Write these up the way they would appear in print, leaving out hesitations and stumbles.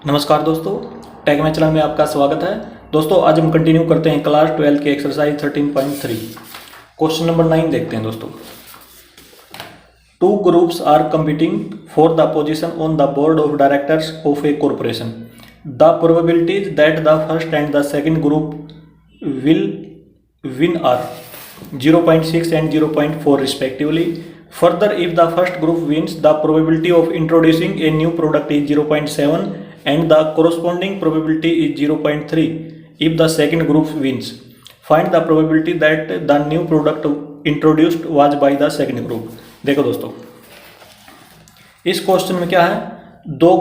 नमस्कार दोस्तों, टेक में चैनल में आपका स्वागत है। दोस्तों आज हम कंटिन्यू करते हैं क्लास 12 के एक्सरसाइज 13.3 क्वेश्चन नंबर 9 देखते हैं दोस्तों। Two groups are competing for the position on the board of directors of a corporation. The probabilities that the first and the second group will win are 0.6 and 0.4 respectively. Further, if the first group wins, the probability of introducing a new product is 0.7 and the corresponding probability is 0.3 if the second group wins. Find the probability that the new product introduced was by the second group. देखो दोस्तों, इस question में क्या है, दो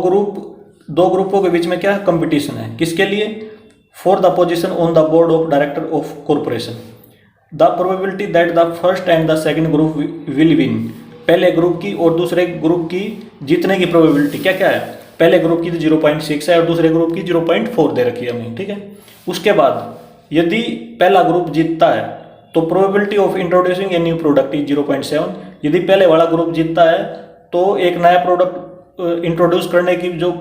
ग्रुपों के बीच में क्या है, कंपटीशन है। किसके लिए? For the position on the board of director of corporation. The probability that the first and the second group will win. पहले ग्रुप की और दूसरे ग्रुप की जीतने की प्रोबेबिलिटी क्या क्या है? पहले ग्रुप की 0.6 है और दूसरे ग्रुप की 0.4 दे रखी है हमें, ठीक है। उसके बाद यदि पहला ग्रुप जीतता है तो probability of introducing a new product is 0.7। यदि पहले वाला ग्रुप जीतता है तो एक नया प्रोडक्ट इंट्रोड्यूस करने की जो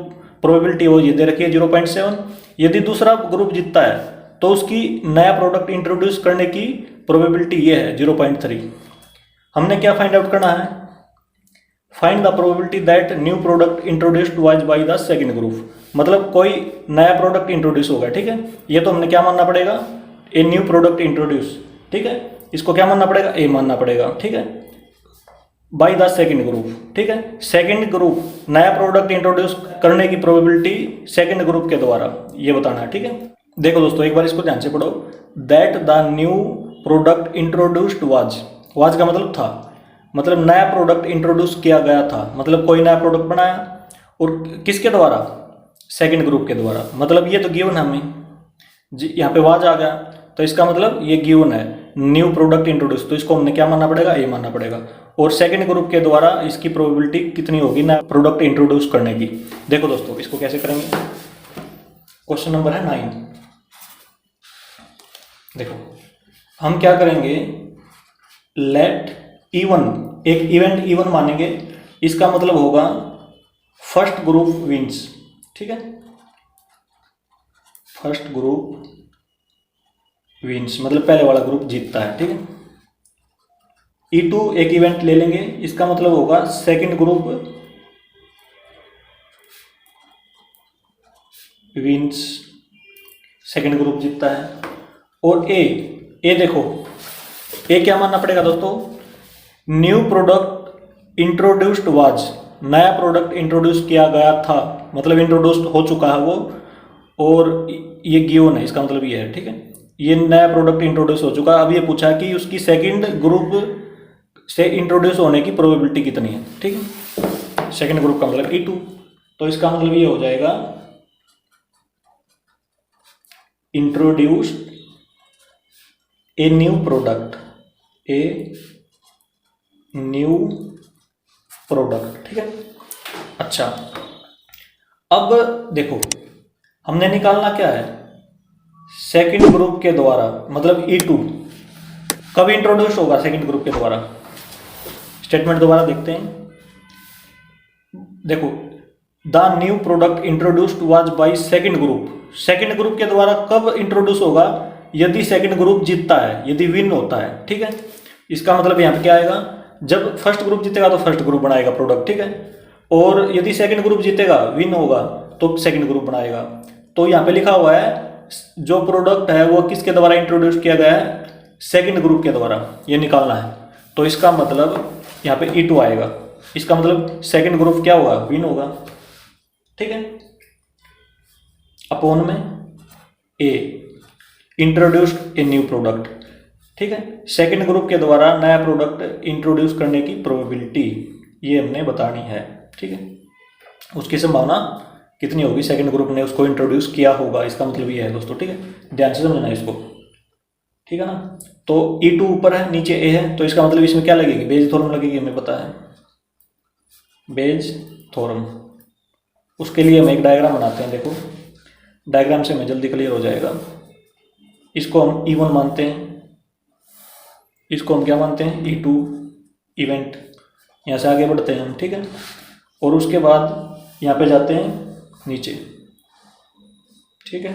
प्रोबेबिलिटी वो ये दे रखी है 0.7। यदि दूसरा ग्रुप जीतता है तो उसकी नया प्रोडक्ट इंट्रोड्यूस करने की प्रोबेबिलिटी ये है 0.3। हमने क्या फाइंड आउट करना है? Find the probability that new product introduced was by the second group. मतलब कोई नया प्रोडक्ट इंट्रोड्यूस होगा, ठीक है। ये तो हमने क्या मानना पड़ेगा? ए न्यू प्रोडक्ट इंट्रोड्यूस, ठीक है। इसको क्या मानना पड़ेगा? ए मानना पड़ेगा, ठीक है, बाय द सेकंड ग्रुप, ठीक है। सेकंड ग्रुप नया प्रोडक्ट इंट्रोड्यूस करने की प्रोबेबिलिटी सेकंड ग्रुप के द्वारा ये बताना है, ठीक है। देखो दोस्तों, एक बार इसको ध्यान से पढ़ो। That the new product introduced was का मतलब था, मतलब नया प्रोडक्ट इंट्रोड्यूस किया गया था, मतलब कोई नया प्रोडक्ट बनाया और किसके द्वारा? सेकंड ग्रुप के द्वारा। मतलब ये तो गिवन है हमें, यहाँ पे वाज आ गया तो इसका मतलब ये गिवन है न्यू प्रोडक्ट इंट्रोड्यूस, तो इसको हमने क्या मानना पड़ेगा? ए मानना पड़ेगा। और सेकंड ग्रुप के द्वारा इसकी प्रोबेबिलिटी कितनी होगी नया प्रोडक्ट इंट्रोड्यूस करने की? देखो दोस्तों, इसको कैसे करेंगे? क्वेश्चन नंबर है 9। देखो हम क्या करेंगे, लेट इवन, एक इवेंट इवन मानेंगे। इसका मतलब होगा फर्स्ट ग्रुप विंस, ठीक है। फर्स्ट ग्रुप विंस मतलब पहले वाला ग्रुप जीतता है, ठीक है। E2 एक इवेंट ले लेंगे, इसका मतलब होगा second group wins, second group जीतता है। और ए देखो, ए क्या मानना पड़ेगा दोस्तों? न्यू प्रोडक्ट इंट्रोड्यूस्ड वाज, नया प्रोडक्ट इंट्रोड्यूस किया गया था, मतलब इंट्रोड्यूस्ड हो चुका है वो, और ये गिवन है, इसका मतलब ये है, ठीक है। ये नया प्रोडक्ट इंट्रोड्यूस हो चुका है। अब ये पूछा कि उसकी सेकंड ग्रुप से इंट्रोड्यूस होने की प्रोबेबिलिटी कितनी है, ठीक है। सेकंड ग्रुप का मतलब E2, तो इसका मतलब ये हो जाएगा introduced a new product, a new product, ठीक है। अच्छा, अब देखो हमने निकालना क्या है? सेकंड ग्रुप के द्वारा, मतलब E2 कब इंट्रोड्यूस होगा सेकंड ग्रुप के द्वारा? स्टेटमेंट दोबारा देखते हैं। देखो, the new product introduced was by second group. Second group के द्वारा कब इंट्रोड्यूस होगा? यदि सेकंड ग्रुप जीतता है, यदि विन होता है, ठीक है। इसका मतलब यहाँ पे क्या आएगा? जब फर्स्ट ग्रुप जीतेगा तो फर्स्ट ग्रुप बनाएगा प्रोडक्ट, ठीक है। और यदि सेकंड ग्रुप जीतेगा, विन होगा, तो सेकंड ग्रुप बनाएगा। तो यहाँ पे लिखा हुआ है जो प्रोडक्ट है वो किसके द्वारा इंट्रोड्यूस किया गया है? सेकंड ग्रुप के द्वारा, ये निकालना है। तो इसका मतलब यहाँ पे E2 आएगा। इसका मतलब सेकंड ग्रुप क्या होगा? विन होगा, ठीक है। अपॉन में ए इंट्रोड्यूस्ड ए न्यू प्रोडक्ट, ठीक है। सेकंड ग्रुप के द्वारा नया प्रोडक्ट इंट्रोड्यूस करने की प्रोबेबिलिटी ये हमने बतानी है, ठीक है। उसकी संभावना कितनी होगी? सेकंड ग्रुप ने उसको इंट्रोड्यूस किया होगा, इसका मतलब ये है दोस्तों, ठीक है। ध्यान से समझना इसको, ठीक है ना। तो E2 ऊपर है, नीचे ए है, तो इसका मतलब इसमें क्या लगेगी? बेज थ्योरम लगेगी, हमें पता है बेज थ्योरम। उसके लिए हम एक डायग्राम बनाते हैं। देखो डायग्राम से हमें जल्दी क्लियर हो जाएगा। इसको हम E1 मानते हैं, इसको हम क्या मानते हैं? E2 event. यहाँ से आगे बढ़ते हैं हम, ठीक है। और उसके बाद यहाँ पे जाते हैं नीचे, ठीक है।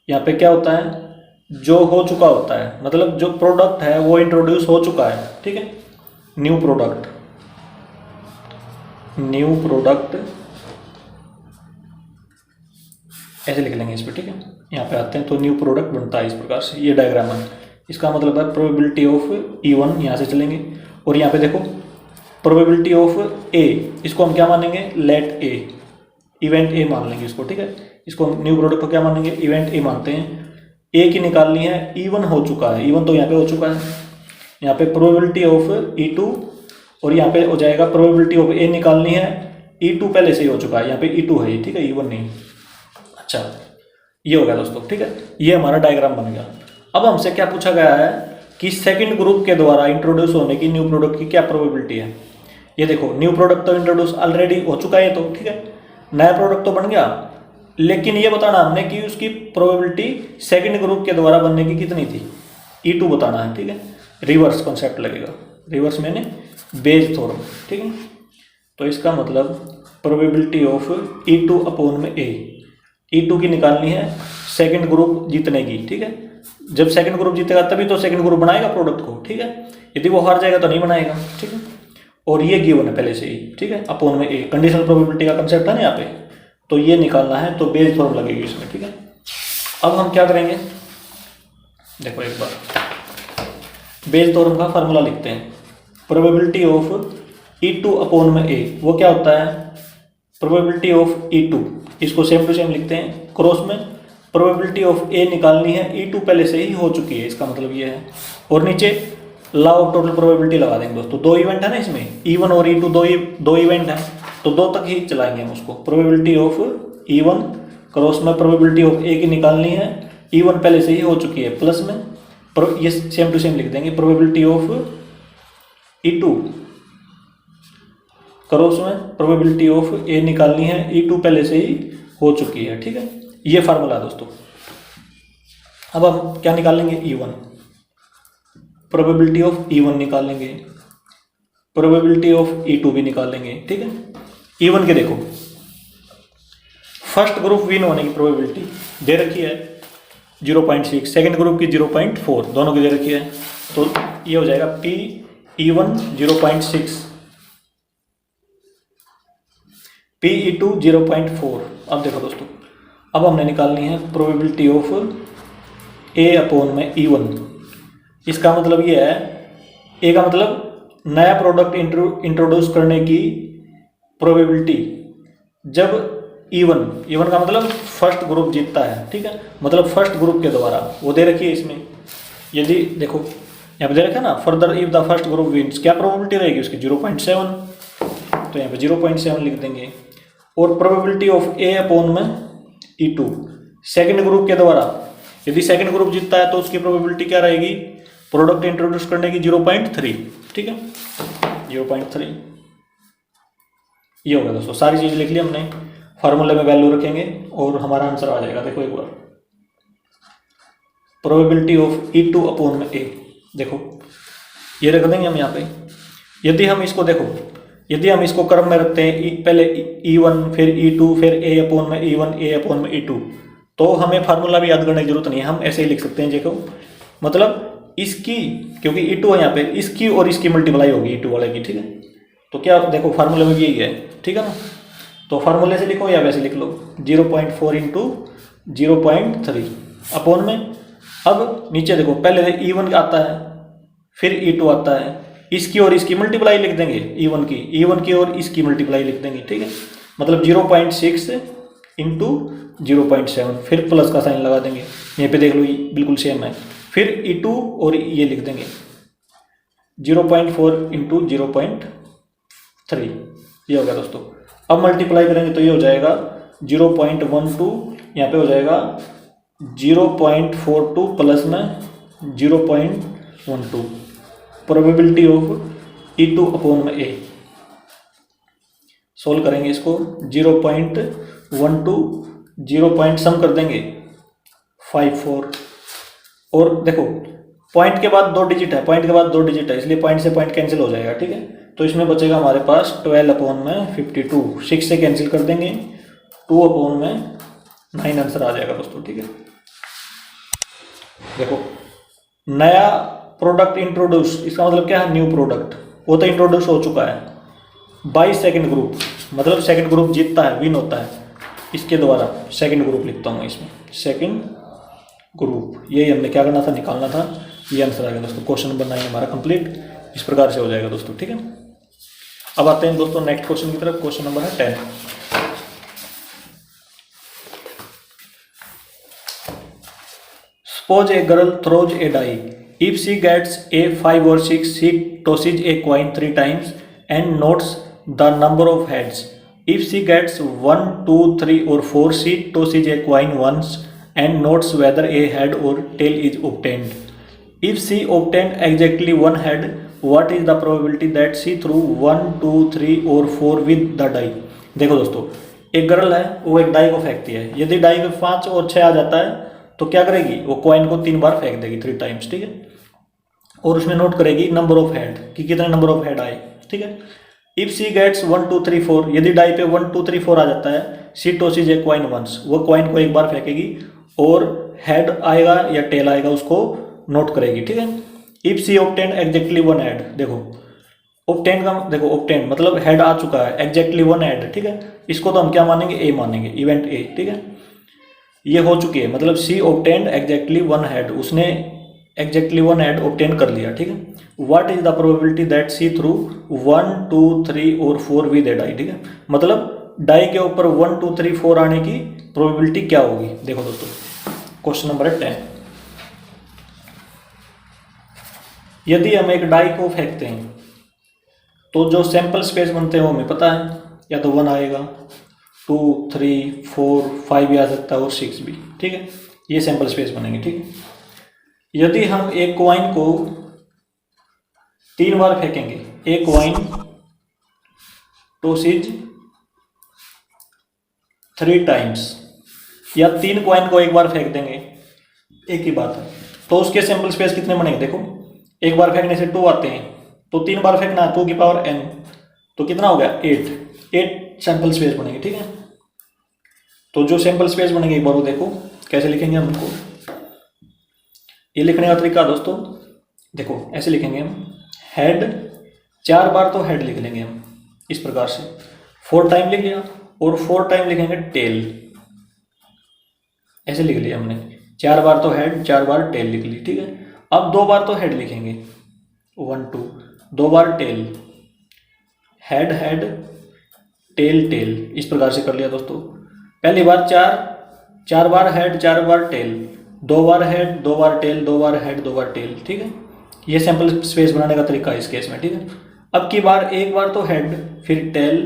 यहाँ पे क्या होता है, जो हो चुका होता है, मतलब जो प्रोडक्ट है वो इंट्रोड्यूस हो चुका है, ठीक है। न्यू प्रोडक्ट, न्यू प्रोडक्ट ऐसे लिख लेंगे इस पर, ठीक है। यहाँ पे आते हैं तो न्यू प्रोडक्ट बनता है इस प्रकार से, ये डायग्राम है। इसका मतलब है प्रोबेबिलिटी ऑफ E1, यहाँ से चलेंगे। और यहाँ पे देखो प्रोबेबिलिटी ऑफ ए, इसको हम क्या मानेंगे, लेट ए, इवेंट ए मान लेंगे इसको, ठीक है। इसको हम न्यू प्रोडक्ट को क्या मानेंगे, इवेंट ए मानते हैं। ए की निकालनी है, E1 हो चुका है, E1 तो यहाँ पे हो चुका है। यहाँ पे प्रोबेबिलिटी ऑफ E2, और यहाँ पे हो जाएगा प्रोबेबिलिटी ऑफ ए निकालनी है, E2 पहले से ही हो चुका है, यहाँ पे E2 है, ठीक है, E1 नहीं। अच्छा, ये हो गया दोस्तों, ठीक है। ये हमारा डायग्राम बन गया। अब हमसे क्या पूछा गया है कि सेकंड ग्रुप के द्वारा इंट्रोड्यूस होने की न्यू प्रोडक्ट की क्या प्रोबेबिलिटी है। ये देखो, न्यू प्रोडक्ट तो इंट्रोड्यूस ऑलरेडी हो चुका है, तो ठीक है, नया प्रोडक्ट तो बन गया, लेकिन ये बताना हमने कि उसकी प्रोबेबिलिटी सेकंड ग्रुप के द्वारा बनने की कितनी थी, E2 बताना है, ठीक है। रिवर्स कॉन्सेप्ट लगेगा, रिवर्स मैंने बेज थ्योरम, ठीक है। तो इसका मतलब प्रोबेबिलिटी ऑफ E2 अपॉन में ए, E2 की निकालनी है सेकंड ग्रुप जीतने की, ठीक है। जब सेकंड ग्रुप जीतेगा तभी तो सेकंड ग्रुप बनाएगा प्रोडक्ट को, ठीक है। यदि वो हार जाएगा तो नहीं बनाएगा, ठीक है। और ये गिवन है पहले से ही, ठीक है, अपॉन में ए, कंडीशनल प्रोबेबिलिटी का कंसेप्ट है ना यहाँ पे, तो ये निकालना है, तो बेस थ्योरम लगेगी इसमें, ठीक है। अब हम क्या करेंगे, देखो एक बार बेस थ्योरम का फार्मूला लिखते हैं। प्रोबेबिलिटी ऑफ E2 अपॉन में ए, वो क्या होता है, प्रोबेबिलिटी ऑफ E2, इसको सेम टू सेम लिखते हैं क्रॉस में। प्रोबेबिलिटी ऑफ ए निकालनी है, E2 पहले से ही हो चुकी है, इसका मतलब ये है। और नीचे लॉ ऑफ टोटल प्रोबेबिलिटी लगा देंगे दोस्तों, दो इवेंट है ना इसमें, E1 और E2 दो इवेंट है, तो दो तक ही चलाएंगे हम उसको। प्रोबेबिलिटी ऑफ E1 क्रॉस में प्रोबेबिलिटी ऑफ ए की निकालनी है, E1 पहले से ही हो चुकी है, प्लस में ये सेम टू सेम लिख देंगे, प्रोबेबिलिटी ऑफ E2 क्रॉस में प्रोबेबिलिटी ऑफ ए निकालनी है, E2 पहले से ही हो चुकी है, ठीक है। ये फार्मूला दोस्तों। अब हम क्या निकालेंगे, E1, प्रोबेबिलिटी ऑफ E1 निकालेंगे, प्रोबेबिलिटी ऑफ E2 भी निकालेंगे, ठीक है। E1 के देखो, फर्स्ट ग्रुप विन होने की प्रोबेबिलिटी दे रखी है 0.6, सेकंड ग्रुप की 0.4, दोनों की दे रखी है, तो ये हो जाएगा PE1 0.6, PE2 0.4। अब देखो दोस्तों, अब हमने निकालनी है प्रोबेबिलिटी ऑफ ए अपॉन में E1। इसका मतलब ये है, ए का मतलब नया प्रोडक्ट इंट्रोड्यूस करने की प्रोबेबिलिटी, जब E1 का मतलब फर्स्ट ग्रुप जीतता है, ठीक है, मतलब फर्स्ट ग्रुप के द्वारा, वो दे रखी है इसमें। यदि देखो यहाँ पे दे रखा है ना, further if the first group wins, क्या प्रोबेबिलिटी रहेगी उसकी, 0.7, तो यहाँ पे 0.7 लिख देंगे। और प्रोबेबिलिटी ऑफ ए अपॉन में E2, सेकंड ग्रुप के द्वारा, यदि सेकंड ग्रुप जीतता है तो उसकी प्रोबेबिलिटी क्या रहेगी, प्रोडक्ट इंट्रोड्यूस करने की 0.3, ठीक है, 0.3। ये होगा दोस्तों, सारी चीज़ लिख ली हमने, फार्मूले में वैल्यू रखेंगे और हमारा आंसर आ जाएगा। देखो एक बार, प्रोबेबिलिटी ऑफ E2 अपॉन में ए, देखो ये रख देंगे हम यहाँ पे। यदि हम इसको देखो, यदि हम इसको क्रम में रखते हैं, पहले E1 फिर E2 फिर ए अपॉन में E1 ए अपॉन में E2, तो हमें फार्मूला भी याद करने की जरूरत नहीं है, हम ऐसे ही लिख सकते हैं। देखो मतलब इसकी, क्योंकि E2 है यहाँ पे, इसकी और इसकी मल्टीप्लाई होगी E2 वाले की, ठीक है। तो क्या देखो फार्मूले में भी यही है, ठीक है ना। तो फार्मूले से लिखो या वैसे लिख लो, 0.4 इंटू 0.3 अपॉन में। अब नीचे देखो, पहले E1 आता है, फिर E2 आता है, इसकी और इसकी मल्टीप्लाई लिख देंगे, E1 की और इसकी मल्टीप्लाई लिख देंगे, ठीक है। मतलब 0.6 इंटू 0.7, फिर प्लस का साइन लगा देंगे, यहाँ पे देख लो बिल्कुल सेम है। फिर E2 और ये लिख देंगे 0.4 इंटू 0.3, ये हो गया दोस्तों। अब मल्टीप्लाई करेंगे तो ये हो जाएगा 0.12, यहाँ पे हो जाएगा 0.42 प्लस में 0.12, प्रोबेबिलिटी ऑफ E2 अपॉन में ए। सोल्व करेंगे इसको, 0.12 0 सम कर देंगे 54, और देखो पॉइंट के बाद 2 डिजिट है, पॉइंट के बाद 2 डिजिट है, इसलिए पॉइंट से पॉइंट कैंसिल हो जाएगा, ठीक है। तो इसमें बचेगा हमारे पास 12 अपॉन में 52, 6 से कैंसिल कर देंगे, 2 अपॉन में 9 आंसर आ जाएगा दोस्तों। ठीक है, देखो नया प्रोडक्ट इंट्रोड्यूस, इसका मतलब क्या है, न्यू प्रोडक्ट, वो तो इंट्रोड्यूस हो चुका है। बाई सेकंड ग्रुप, मतलब सेकंड ग्रुप जीतता है, विन होता है इसके द्वारा। सेकंड ग्रुप लिखता हूँ इसमें, सेकंड ग्रुप, यही हमने क्या करना था, निकालना था। ये आंसर आ गया दोस्तों। क्वेश्चन नंबर 9 हमारा कंप्लीट इस प्रकार से हो जाएगा दोस्तों। ठीक है, अब आते हैं दोस्तों नेक्स्ट क्वेश्चन की तरफ। क्वेश्चन नंबर है 10। Suppose a girl throws a die. If she gets a 5 or 6, she tosses a coin 3 times and notes the number of heads. If she gets 1, 2, 3 or 4, she tosses a coin once and notes whether a head or tail is obtained. If she obtained exactly one head, what is the probability that she threw 1, 2, 3 or 4 with the die? देखो दोस्तों, एक girl है, वो एक die को फेंकती है। यदि die में 5 और 6 आ जाता है तो क्या करेगी, वो कॉइन को 3 बार फेंक देगी, 3 टाइम्स। ठीक है, और उसमें नोट करेगी नंबर ऑफ हेड, कि कितने नंबर ऑफ हेड आए। ठीक है, इफ सी गेट्स 1, 2, 3, 4, यदि डाई पे 1, 2, 3, 4 आ जाता है, सी टॉसेज ए कॉइन वंस, वो कॉइन को एक बार फेंकेगी और हेड आएगा या टेल आएगा उसको नोट करेगी। ठीक है, if C obtain exactly one head, देखो ऑब्टेन का देखो, ऑब्टेन मतलब हेड आ चुका है, एग्जैक्टली वन हेड। ठीक है, इसको तो हम क्या मानेंगे, ए मानेंगे, इवेंट ए। ठीक है, ये हो चुकी है, मतलब C obtain exactly one head, उसने एग्जैक्टली वन हेड ऑब्टेन कर लिया। ठीक है, what is the probability that C through 1, 2, 3 और 4 विद ए डाई। ठीक है, मतलब डाई के ऊपर 1, 2, 3, 4 आने की प्रोबेबिलिटी क्या होगी। देखो दोस्तों, क्वेश्चन नंबर 10। यदि हम एक डाई को फेंकते हैं तो जो सैंपल स्पेस बनते हैं वो हमें पता है, या तो 1 आएगा, 2, 3, 4, 5 भी आ सकता है और 6 भी। ठीक है, ये सैंपल स्पेस बनेंगे। ठीक है, यदि हम एक कॉइन को 3 बार फेंकेंगे, एक कॉइन टॉसेज 3 टाइम्स, या 3 कॉइन को एक बार फेंक देंगे, एक ही बात है, तो उसके सैंपल स्पेस कितने बनेंगे। देखो एक बार फेंकने से 2 आते हैं, तो 3 बार फेंकना है, 2 की पावर n, तो कितना हो गया 8 सैंपल स्पेस बनेंगे। ठीक है, तो जो सैंपल स्पेस बनेंगे एक बार वो देखो कैसे लिखेंगे हम उनको। ये लिखने का तरीका दोस्तों देखो ऐसे लिखेंगे हम, हेड 4 बार तो हेड लिख लेंगे हम इस प्रकार से, 4 टाइम लिख लिया, और 4 टाइम लिखेंगे टेल, ऐसे लिख लिया हमने। 4 बार तो हेड, 4 बार टेल लिख ली। ठीक है, अब 2 बार तो हेड लिखेंगे, 1, 2, 2 बार tail, head head tail tail, इस प्रकार से कर लिया दोस्तों। पहली बार 4 बार हेड, 4 बार टेल, 2 बार हेड, 2 बार टेल, 2 बार हेड, 2 बार टेल। ठीक है, ये सैंपल स्पेस बनाने का तरीका है इस केस में। ठीक है, अब की बार एक बार तो हेड, फिर tail,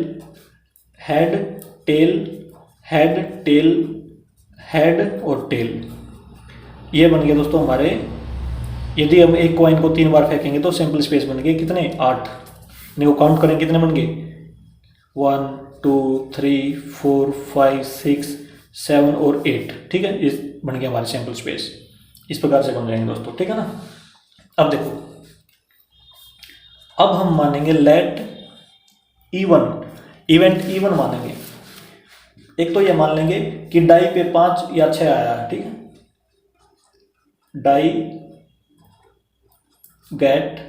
head tail, head tail, head और टेल, ये बन गया दोस्तों हमारे। यदि हम एक कॉइन को 3 बार फेंकेंगे तो सैंपल स्पेस बन गए कितने, 8। इनको काउंट करेंगे कितने बन गए, 1, 2, 3, 4, 5, 6, 7 और 8। ठीक है, इस बन गया हमारे सैंपल स्पेस, इस प्रकार से बन जाएंगे दोस्तों। ठीक है ना, अब देखो, अब हम मानेंगे लेट इवन, इवेंट इवन मानेंगे। एक तो ये मान लेंगे कि डाई पे 5 या 6 आया है। ठीक है, डाई गेट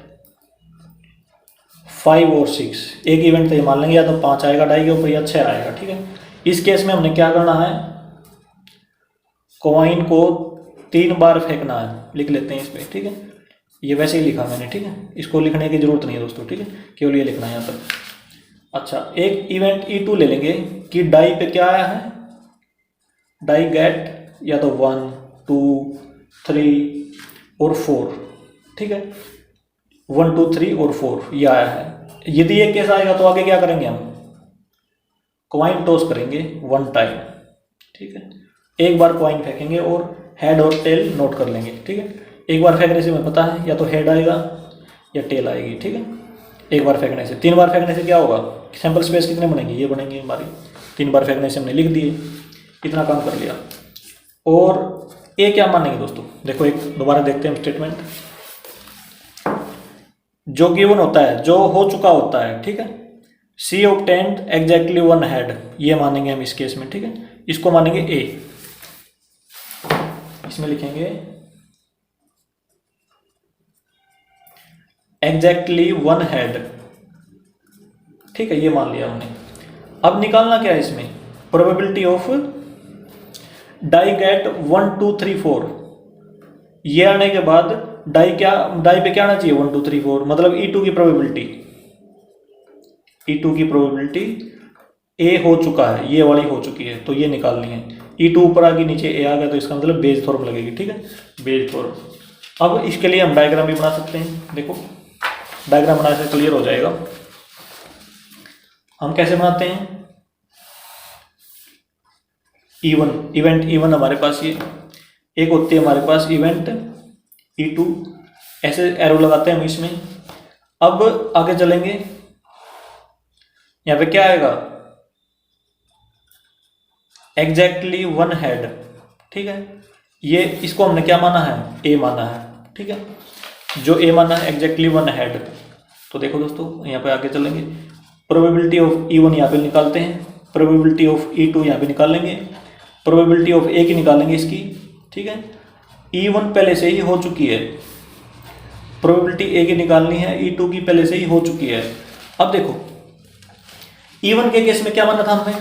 5 और 6, एक इवेंट तो ये मान लेंगे, या तो 5 आएगा डाई के ऊपर या 6 आएगा। ठीक है, इस केस में हमने क्या करना है, कॉइन को 3 बार फेंकना है, लिख लेते हैं इस पर। ठीक है, ये वैसे ही लिखा मैंने। ठीक है, इसको लिखने की जरूरत नहीं है दोस्तों। ठीक है, केवल ये लिखना है यहाँ तक। अच्छा, एक इवेंट E2 ले लेंगे कि डाई पे क्या आया है, डाई गेट या तो 1, 2, 3 और 4। ठीक है, 1, 2, 3 और 4 ये आया है। यदि ये केस आएगा तो आगे क्या करेंगे हम, कॉइन टॉस करेंगे 1 टाइम। ठीक है, एक बार कॉइन फेंकेंगे और हेड और टेल नोट कर लेंगे। ठीक है, एक बार फेंकने से हमें पता है या तो हेड आएगा या टेल आएगी। ठीक है, एक बार फेंकने से, 3 बार फेंकने से क्या होगा, सैंपल स्पेस कितने बनेंगे, ये बनेंगे हमारी। 3 बार फेंकने से हमने लिख दिए, इतना काम कर लिया। और ये क्या मानेंगे दोस्तों, देखो एक दोबारा देखते हैं स्टेटमेंट। जो गिवन होता है, जो हो चुका होता है। ठीक है, सी ऑब्टेन्ड एग्जैक्टली 1 हेड, ये मानेंगे हम इस केस में। ठीक है, इसको मानेंगे ए। इसमें लिखेंगे एग्जैक्टली वन हेड, ठीक है, ये मान लिया हमने। अब निकालना क्या है इसमें, प्रोबेबिलिटी ऑफ डाई गेट 1 2 3 4, ये आने के बाद डाई पे क्या आना चाहिए 1 2 3 4, मतलब E2 की प्रोबेबिलिटी, E2 की प्रोबेबिलिटी ए हो चुका है, ये वाली हो चुकी है, तो ये निकालनी है। E2 ऊपर आ गई, नीचे ए आ गया, तो इसका मतलब बेज थ्योरम लगेगी, ठीक है, बेज थ्योरम। अब इसके लिए हम डायग्राम भी बना सकते हैं, देखो डायग्राम बनाने से क्लियर हो जाएगा। हम कैसे बनाते हैं, इवेंट E1 हमारे पास, ये एक होती है हमारे पास इवेंट E2, ऐसे एरो लगाते हैं हम इसमें। अब आगे चलेंगे, यहाँ पे क्या आएगा, एग्जैक्टली वन हेड, ठीक है, ये इसको हमने क्या माना है, ए माना है, ठीक है, जो ए माना है एग्जैक्टली वन हेड। तो देखो दोस्तों यहाँ पे आगे चलेंगे, प्रोबेबिलिटी ऑफ E1 यहाँ पे निकालते हैं, प्रोबेबिलिटी ऑफ E2 यहाँ पे निकाल लेंगे, प्रोबेबिलिटी ऑफ ए की निकालेंगे इसकी, ठीक है। E1 पहले से ही हो चुकी है, प्रोबेबिलिटी ए की निकालनी है, E2 की पहले से ही हो चुकी है। अब देखो E1 के केस में क्या माना था हमने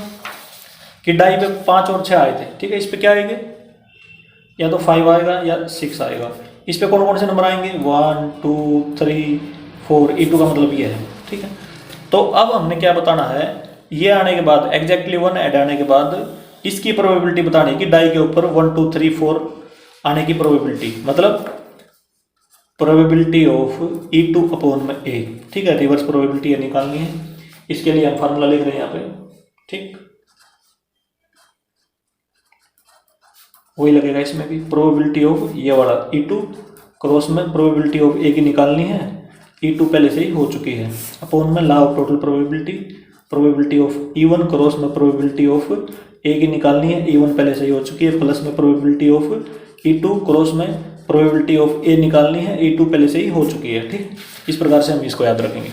कि डाई पे 5 और 6 आए थे, ठीक है, इस पे क्या आएंगे, या तो 5 आएगा या 6 आएगा। इस पे कौन कौन से नंबर आएंगे, 1 2 3 4, E2 का मतलब ये है, ठीक है। तो अब हमने क्या बताना है, ये आने के बाद एग्जैक्टली वन ऐड आने के बाद इसकी प्रोबेबिलिटी बतानी है कि डाई के ऊपर 1 2 3 4 आने की प्रोबेबिलिटी, मतलब प्रोबेबिलिटी ऑफ E2 अपॉन में ए, ठीक है, रिवर्स प्रोबेबिलिटी निकालनी है। इसके लिए हम फार्मूला लिख रहे हैं यहाँ पे, ठीक, वही लगेगा इसमें भी, प्रोबेबिलिटी ऑफ ये वाला E2 क्रॉस में प्रोबेबिलिटी ऑफ ए की निकालनी है, E2 पहले से ही हो चुकी है, अपॉन में law of total probability, probability of E1 cross में प्रोबेबिलिटी ऑफ ए की निकालनी है, E1 पहले से ही हो चुकी है, प्लस में प्रोबेबिलिटी ऑफ E2 क्रॉस में प्रोबेबिलिटी ऑफ ए निकालनी है, E2 पहले से ही हो चुकी है, ठीक। इस प्रकार से हम इसको याद रखेंगे।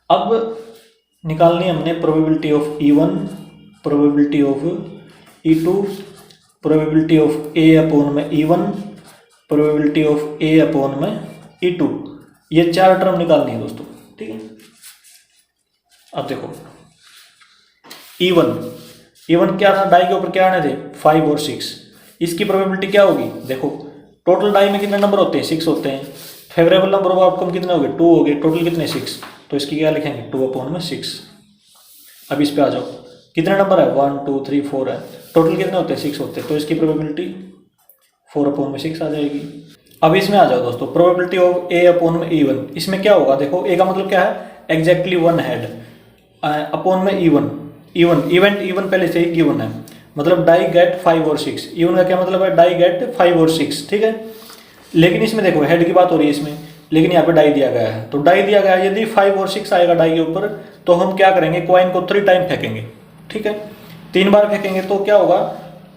अब निकालनी है हमने probability of E1, probability of E2, probability of A upon में E1, probability of A upon में E2, ये 4 टर्म निकालनी है दोस्तों, ठीक है। अब देखो E1 क्या था, डाई के ऊपर क्या आने थे 5 और 6, इसकी प्रोबेबिलिटी क्या होगी, देखो टोटल डाई में कितने नंबर होते हैं, 6 होते हैं, फेवरेबल नंबर ऑफ आउटकम कितने हो गए, 2 हो गए, टोटल कितने 6, तो इसकी क्या लिखेंगे 2 अपॉन में 6। अब इस पे आ जाओ, कितने नंबर है 1 2 3 4 है, टोटल कितने होते हैं 6 होते हैं, तो इसकी प्रोबेबिलिटी 4 अपॉन में 6 आ जाएगी। अब इसमें आ जाओ दोस्तों, प्रोबेबिलिटी ऑफ ए अपॉन में E1, इसमें क्या होगा, देखो ए का मतलब क्या है, एग्जैक्टली वन हेड, अपॉन में इवेंट E1 पहले से ही गिवन है, मतलब डाई गेट 5 और 6, E1 का क्या मतलब है, डाई गेट 5 और 6, ठीक है। लेकिन इसमें देखो हेड की बात हो रही है इसमें, लेकिन यहाँ पे डाई दिया गया है, तो डाई दिया गया है, यदि 5 और 6 आएगा डाई के ऊपर, तो हम क्या करेंगे, कॉइन को 3 टाइम फेंकेंगे, ठीक है, 3 बार फेंकेंगे, तो क्या होगा,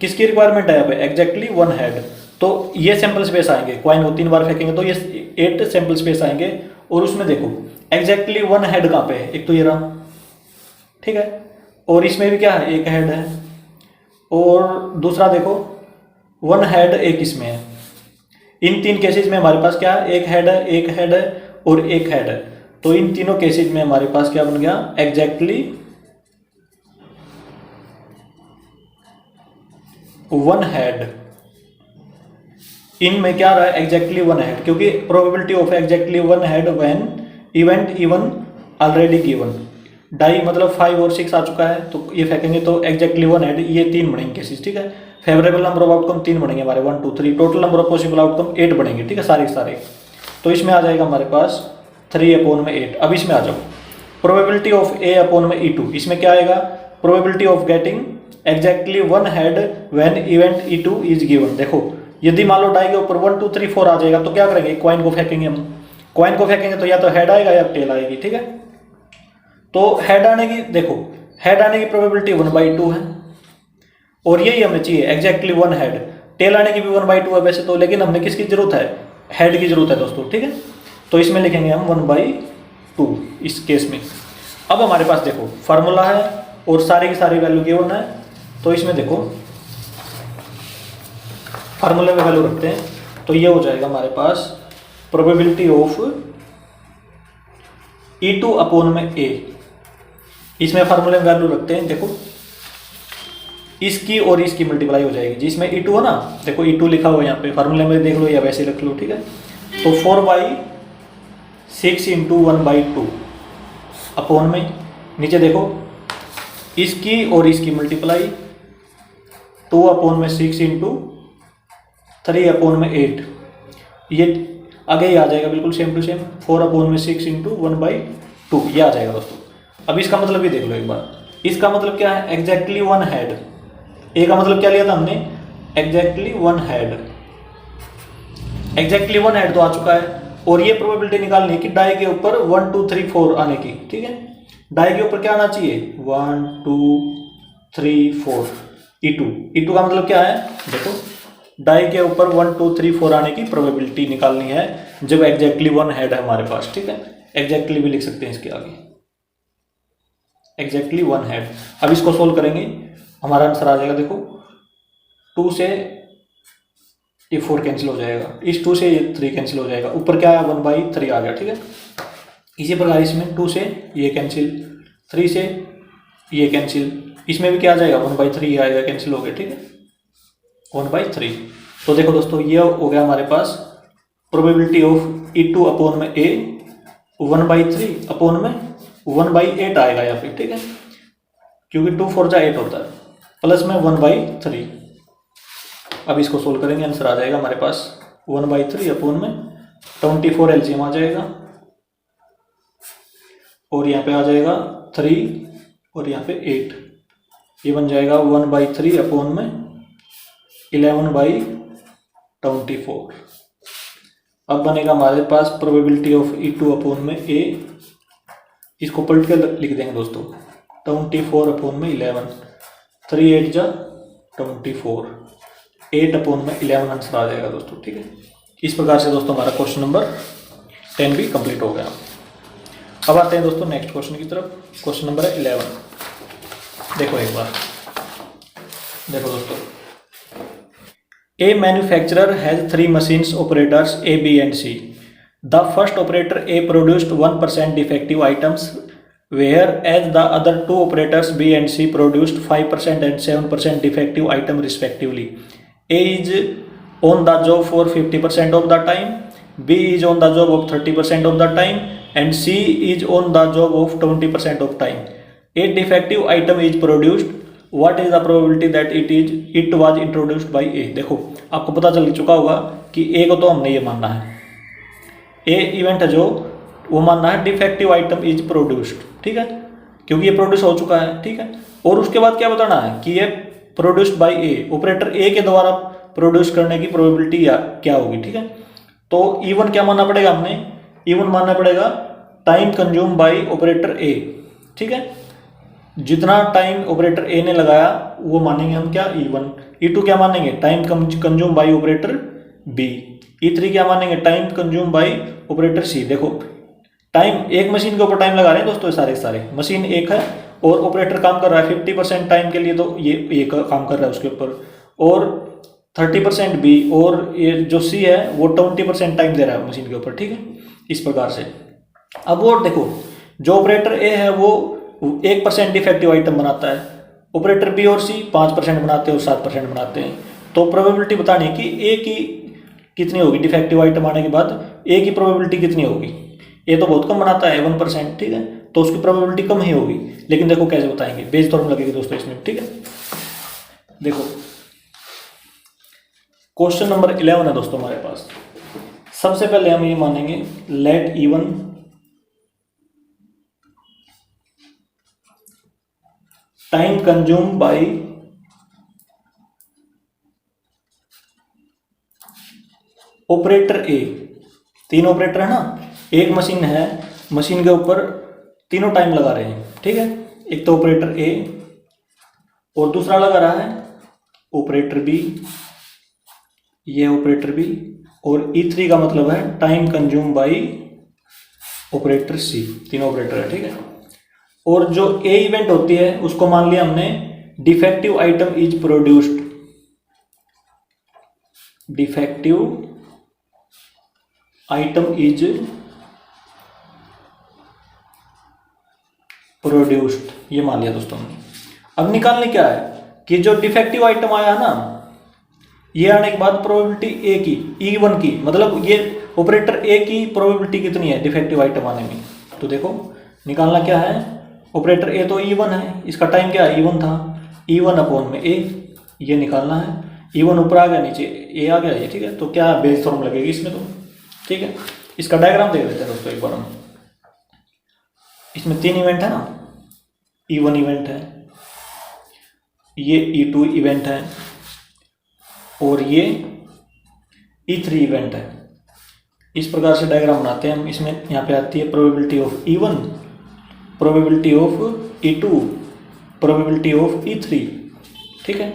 किसकी रिक्वायरमेंट है यहाँ पे, एग्जैक्टली वन हेड, तो ये सैंपल स्पेस आएंगे, कॉइन को 3 बार फेंकेंगे तो ये 8 सैंपल स्पेस आएंगे, और उसमें देखो एग्जैक्टली वन हेड कहाँ पे है, एक तो ये रहा, ठीक है, और इसमें भी क्या है, एक हेड है, और दूसरा देखो वन हेड एक इसमें है। इन 3 केसेज में हमारे पास क्या है, एक हेड है, एक हेड है और एक हेड है, तो इन तीनों केसेज में हमारे पास क्या बन गया, एग्जैक्टली वन हेड। इनमें क्या रहा है, एग्जैक्टली वन हेड, क्योंकि probability of exactly one head when event E1 already given, die मतलब 5 और 6 आ चुका है, तो ये फेंकेंगे तो एग्जैक्टली वन हेड, ये 3 बनेंगे केसेस, ठीक है। फेवरेबल नंबर ऑफ आउटकम 3 बनेंगे हमारे, 1 2 3, total number of possible outcome 8 बनेंगे, ठीक है, सारे। तो इसमें आ जाएगा हमारे पास 3 अपॉन में 8। अब इसमें आ जाओ, प्रोबेबिलिटी ऑफ ए अपॉन में E2, इसमें क्या आएगा, probability of getting exactly one head when event E2 is given. देखो यदि मान लो डाई के ऊपर 1 2 3 4 आ जाएगा, तो क्या करेंगे, कॉइन को फेंकेंगे हम, कॉइन को फेंकेंगे तो या तो हेड आएगा या टेल आएगी, ठीक है। तो हेड आने की, देखो हेड आने की प्रोबेबिलिटी 1/2 है, और यही हमें चाहिए एग्जैक्टली वन हेड, टेल आने की भी 1/2 है वैसे तो, लेकिन हमने किसकी जरूरत है, हेड की जरूरत है दोस्तों, ठीक है। तो इसमें लिखेंगे हम 1/2 इस केस में। अब हमारे पास देखो फार्मूला है और सारी की सारी वैल्यू गिवन है, तो इसमें देखो फार्मूले में वैल्यू रखते हैं तो ये हो जाएगा हमारे पास प्रोबेबिलिटी ऑफ E2 अपॉन में A। इसमें फार्मूले में वैल्यू रखते हैं, देखो इसकी और इसकी मल्टीप्लाई हो जाएगी, जिसमें E2 है ना, देखो E2 लिखा हुआ है यहाँ पे, फार्मूले में देख लो या वैसे रख लो, ठीक है। तो 4/6 इंटू 1/2 अपॉन में, नीचे देखो इसकी और इसकी मल्टीप्लाई 2 अपॉन में 6 इंटू 3 अपॉन में 8, ये आगे ही आ जाएगा बिल्कुल सेम टू सेम, 4 अपॉन में 6 इंटू 1/2 ये आ जाएगा दोस्तों। अब इसका मतलब भी देख लो एक बार, इसका मतलब क्या है, एग्जैक्टली 1 हेड। ए का मतलब क्या लिया था हमने, एग्जैक्टली 1 हेड, एग्जैक्टली 1 हेड तो आ चुका है। और ये प्रोबेबिलिटी निकालनी है कि डाई के ऊपर 1 2 3 4 आने की, ठीक है। डाई के ऊपर क्या आना चाहिए, 1 2 3 4 E2 का मतलब क्या है, देखो डाई के ऊपर 1 2 3 4 आने की प्रोबेबिलिटी निकालनी है जब एग्जैक्टली 1 हेड है हमारे पास, ठीक है। एग्जैक्टली भी लिख सकते हैं इसके आगे, एग्जैक्टली 1 हेड। अब इसको सोल्व करेंगे, हमारा आंसर आ जाएगा, देखो 2 से ये 4 कैंसिल हो जाएगा, इस 2 से ये 3 कैंसिल हो जाएगा, ऊपर क्या आया 1/3 आ गया, ठीक है। इसी प्रकार इसमें 2 से ये कैंसिल, 3 से ये कैंसिल, इसमें भी क्या आ जाएगा 1/3 आएगा, कैंसिल हो गया, ठीक है, 1/3। तो देखो दोस्तों ये हो गया हमारे पास प्रोबेबिलिटी ऑफ E2 अपॉन में A 1/3 अपॉन में 1/8 आएगा यहाँ पे, ठीक है, क्योंकि 2 4 जा 8 होता है, प्लस में 1/3। अब इसको सोल्व करेंगे, आंसर आ जाएगा हमारे पास 1/3 अपॉन में 24 एलसीएम आ जाएगा, और यहाँ पे आ जाएगा 3 और यहाँ पे 8, ये बन जाएगा 1/3 अपॉन में 11/24। अब बनेगा हमारे पास प्रोबेबिलिटी ऑफ E2 अपॉन में A, इसको पलट के लिख देंगे दोस्तों, 24 अपॉन में 11, 3 8 जा 24, 8 अपॉन में 11 आंसर आ जाएगा दोस्तों, ठीक है। इस प्रकार से दोस्तों हमारा क्वेश्चन नंबर 10 भी कंप्लीट हो गया। अब आते हैं दोस्तों नेक्स्ट क्वेश्चन की तरफ, क्वेश्चन नंबर 11। देखो एक बार, देखो दोस्तों, A manufacturer has 3 machines operators A, B and C. The first operator A produced 1% defective items, whereas the other 2 operators B and C produced 5% and 7% defective item respectively. A is on the job for 50% of the time, B is on the job of 30% of the time, and C is on the job of 20% of time. A defective item is produced. What is the probability that it was introduced by A? देखो आपको पता चल चुका होगा कि A को तो हमने ये मानना है, A इवेंट है जो वो मानना है डिफेक्टिव आइटम इज प्रोड्यूस्ड, ठीक है, क्योंकि ये प्रोड्यूस हो चुका है, ठीक है। और उसके बाद क्या बताना है कि ये produced by A, operator A के द्वारा प्रोड्यूस करने की प्रोबेबिलिटी क्या होगी, ठीक है। तो E1 क्या मानना पड़ेगा, हमने E1 मानना पड़ेगा time consume by operator A, ठीक है। जितना टाइम ऑपरेटर ए ने लगाया वो मानेंगे हम क्या, E1। E2 क्या मानेंगे, time consume by operator B. E3 क्या मानेंगे, time consume by operator C. देखो टाइम, एक मशीन के ऊपर टाइम लगा रहे हैं दोस्तों, सारे मशीन एक है और ऑपरेटर काम कर रहा है 50% टाइम के लिए, तो ये एक काम कर रहा है उसके ऊपर, और 30% बी, और ये जो सी है वो 20% टाइम दे रहा है मशीन के ऊपर, ठीक है, इस प्रकार से। अब वो देखो जो ऑपरेटर ए है वो 1% डिफेक्टिव आइटम बनाता है, ऑपरेटर बी और सी 5% बनाते हैं और 7% बनाते हैं। तो प्रोबेबिलिटी बतानी है कि ए की कितनी होगी, डिफेक्टिव आइटम आने के बाद ए की प्रोबेबिलिटी कितनी होगी। ए तो बहुत कम बनाता है 1%, ठीक है, तो उसकी प्रोबेबिलिटी कम ही होगी। लेकिन देखो कैसे बताएंगे, बेस फॉर्मूला लगेगी दोस्तों इसमें, ठीक है। देखो क्वेश्चन नंबर 11 है दोस्तों हमारे पास। सबसे पहले हम ये मानेंगे let E1 time consume by operator A. 3 operator है ना, एक मशीन है, मशीन के ऊपर तीनों टाइम लगा रहे हैं, ठीक है। एक तो ऑपरेटर ए और दूसरा लगा रहा है ऑपरेटर बी, ये ऑपरेटर बी, और E3 का मतलब है time consume by operator C. तीनों ऑपरेटर है, ठीक है। और जो ए इवेंट होती है उसको मान लिया हमने defective item is produced, defective item is produced, ये मान लिया दोस्तों हमने। अब निकालने क्या है कि जो डिफेक्टिव आइटम आया ना, ये आने के बाद प्रोबेबिलिटी ए की, E1 की, मतलब ये ऑपरेटर ए की प्रोबेबिलिटी कितनी है डिफेक्टिव आइटम आने में। तो देखो निकालना क्या है, ऑपरेटर ए तो E1 है, इसका टाइम क्या है E1 था, E1 अपॉन में ए, ये निकालना है। E1 ऊपर आ गया, नीचे ए आ गया, ये ठीक है। तो क्या बेस फॉर्म लगेगी इसमें, तो ठीक है। इसका डायग्राम देख लेते हैं दोस्तों एक बार हम। इसमें 3 इवेंट है ना, E1 इवेंट है, ये E2 इवेंट है और ये E3 इवेंट है। इस प्रकार से डायग्राम बनाते हैं हम। इसमें यहाँ पे आती है probability of E1, probability of E2, probability of E3, ठीक है।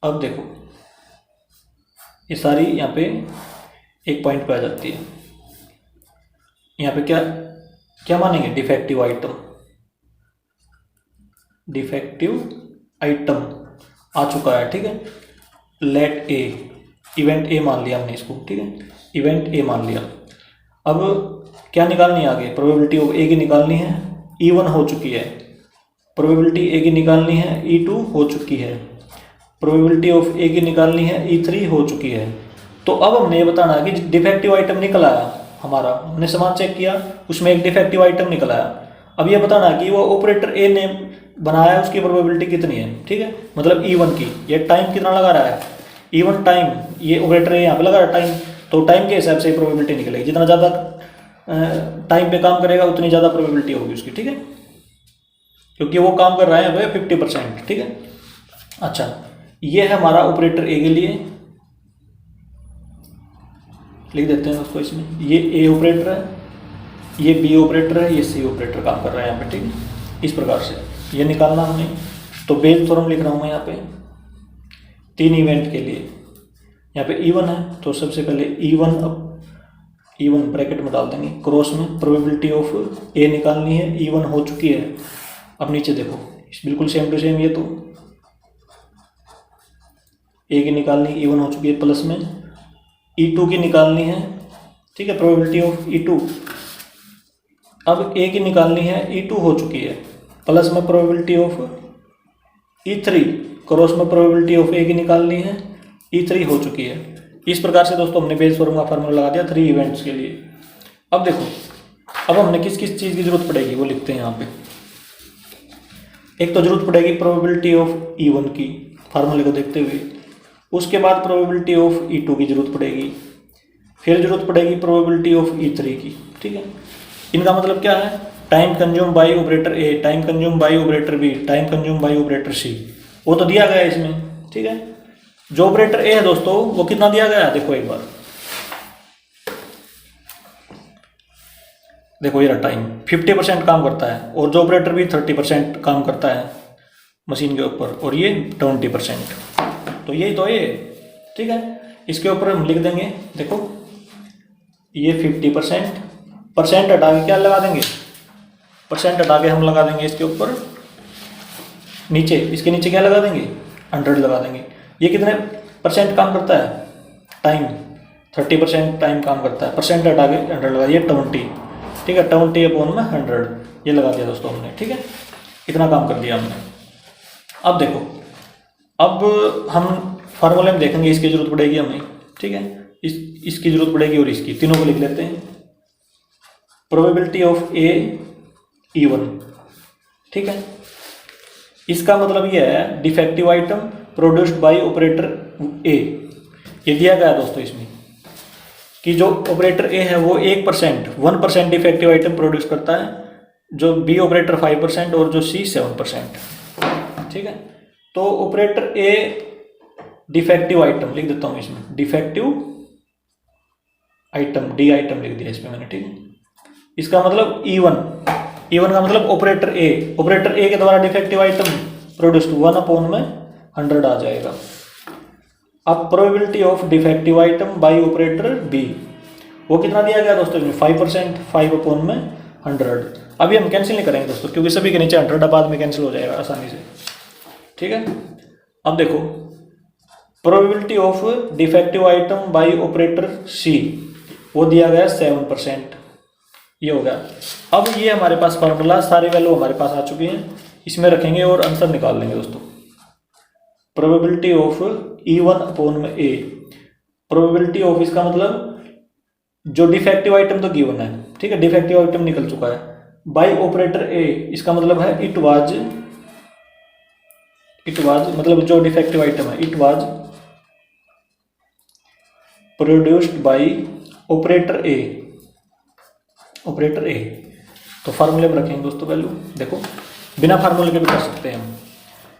अब देखो ये सारी यहाँ पे एक पॉइंट पे आ जाती है। यहाँ पे क्या क्या मानेंगे, डिफेक्टिव आइटम, डिफेक्टिव आइटम आ चुका है, ठीक है। लेट ए, इवेंट ए मान लिया हमने इसको, ठीक है, इवेंट ए मान लिया। अब क्या निकालनी है आगे, प्रोबेबिलिटी ऑफ ए की निकालनी है, E1 हो चुकी है। प्रोबेबिलिटी ए की निकालनी है, E2 हो चुकी है। प्रोबेबिलिटी ऑफ ए की निकालनी है, E3 हो चुकी है। तो अब हमने ये बताना है कि डिफेक्टिव आइटम निकल आया हमारा, हमने सामान चेक किया, उसमें एक डिफेक्टिव आइटम निकल आया। अब ये बताना है कि वो ऑपरेटर ए ने बनाया, उसकी प्रोबेबिलिटी कितनी है, ठीक है, मतलब E1 की। ये टाइम कितना लगा रहा है, E1 टाइम, ये ऑपरेटर ए यहाँ पे लगा रहा है टाइम, तो टाइम के हिसाब से प्रोबेबिलिटी निकलेगी। जितना ज़्यादा टाइम पे काम करेगा उतनी ज़्यादा प्रोबेबिलिटी होगी उसकी, ठीक है, क्योंकि वो काम कर रहा है भाई 50%, ठीक है। अच्छा, ये है हमारा ऑपरेटर ए के लिए, लिख देते हैं उसको इसमें। ये ए ऑपरेटर है, ये बी ऑपरेटर है, ये सी ऑपरेटर काम कर रहा है यहाँ पे, ठीक है। इस प्रकार से ये निकालना हमने। तो बेस फॉर्म लिख रहा हूँ मैं यहाँ पे 3 इवेंट के लिए। यहाँ पे E1 है, तो सबसे पहले E1 ब्रैकेट में डाल देंगे, क्रॉस में प्रोबेबिलिटी ऑफ ए निकालनी है, E1 हो चुकी है। अब नीचे देखो बिल्कुल सेम टू सेम, ये तो ए की निकालनी, E1 हो चुकी है, प्लस में E2 की निकालनी है, ठीक है, प्रोबेबिलिटी ऑफ E2। अब ए की निकालनी है, E2 हो चुकी है, प्लस में प्रोबेबिलिटी ऑफ E3, क्रॉस में प्रोबेबिलिटी ऑफ ए की निकालनी है, E3 हो चुकी है। इस प्रकार से दोस्तों हमने बेस फॉर्मूला लगा दिया 3 इवेंट्स के लिए। अब देखो, अब हमने किस किस चीज़ की जरूरत पड़ेगी वो लिखते हैं यहाँ पे। एक तो जरूरत पड़ेगी प्रोबेबिलिटी ऑफ E1 की, फार्मूले को देखते हुए। उसके बाद प्रोबेबिलिटी ऑफ E2 की जरूरत पड़ेगी, फिर जरूरत पड़ेगी प्रोबेबिलिटी ऑफ E3 की, ठीक है। इनका मतलब क्या है, time consume by operator A, time consume by operator B, time consume by operator C, वो तो दिया गया है इसमें, ठीक है। जो ऑपरेटर ए है दोस्तों, वो कितना दिया गया है, देखो एक बार, देखो ये टाइम 50% काम करता है, और जो ऑपरेटर भी 30% काम करता है मशीन के ऊपर, और ये 20%। तो यही तो ये, ठीक है। इसके ऊपर हम लिख देंगे, देखो ये 50%, परसेंट हटा के क्या लगा देंगे, परसेंट हटा के हम लगा देंगे इसके ऊपर नीचे, इसके नीचे क्या लगा देंगे, 100 लगा देंगे। ये कितने परसेंट काम करता है, टाइम 30% टाइम काम करता है, परसेंट हटा के 100 लगा, ये 20, ठीक है, 20 अपॉन में 100 ये लगा दिया दोस्तों हमने, ठीक है। इतना काम कर दिया हमने। अब देखो, अब हम फार्मूले में देखेंगे, इसकी जरूरत पड़ेगी हमें, ठीक है, इसकी जरूरत पड़ेगी और इसकी, तीनों को लिख लेते हैं। प्रोबेबिलिटी ऑफ ए E1, ठीक है। इसका मतलब ये है defective item produced by operator A, ये दिया गया है दोस्तों इसमें कि जो ऑपरेटर ए है वो 1% डिफेक्टिव आइटम प्रोड्यूस करता है, जो बी ऑपरेटर 5% और जो सी 7%, ठीक है। तो ऑपरेटर ए डिफेक्टिव आइटम लिख देता हूँ इसमें, डिफेक्टिव आइटम, डी आइटम लिख दिया इसमें मैंने, ठीक है। इसका मतलब E1 का मतलब ऑपरेटर ए के द्वारा डिफेक्टिव आइटम प्रोड्यूस्ड 1 अपॉन में 100 आ जाएगा। अब probability of defective item by operator B, वो कितना दिया गया दोस्तों इसमें, 5%, 5 अपॉन में 100। अभी हम कैंसिल नहीं करेंगे दोस्तों, क्योंकि सभी के नीचे 100 बाद में कैंसिल हो जाएगा आसानी से, ठीक है। अब देखो probability of defective item by operator C वो दिया गया 7%, ये हो गया। अब ये हमारे पास फार्मूला सारी वैल्यू हमारे पास आ चुकी हैं, इसमें रखेंगे और आंसर निकाल लेंगे दोस्तों। प्रोबेबिलिटी ऑफ E1 अपॉन में ए, प्रोबेबिलिटी ऑफ इसका मतलब जो डिफेक्टिव आइटम तो गिवन है, ठीक है, डिफेक्टिव आइटम निकल चुका है, बाय ऑपरेटर ए इसका मतलब है इट वाज मतलब जो डिफेक्टिव आइटम है it was produced by operator A, तो फार्मूले में रखेंगे दोस्तों वैल्यू। देखो बिना फार्मूले के भी कर सकते हैं हम।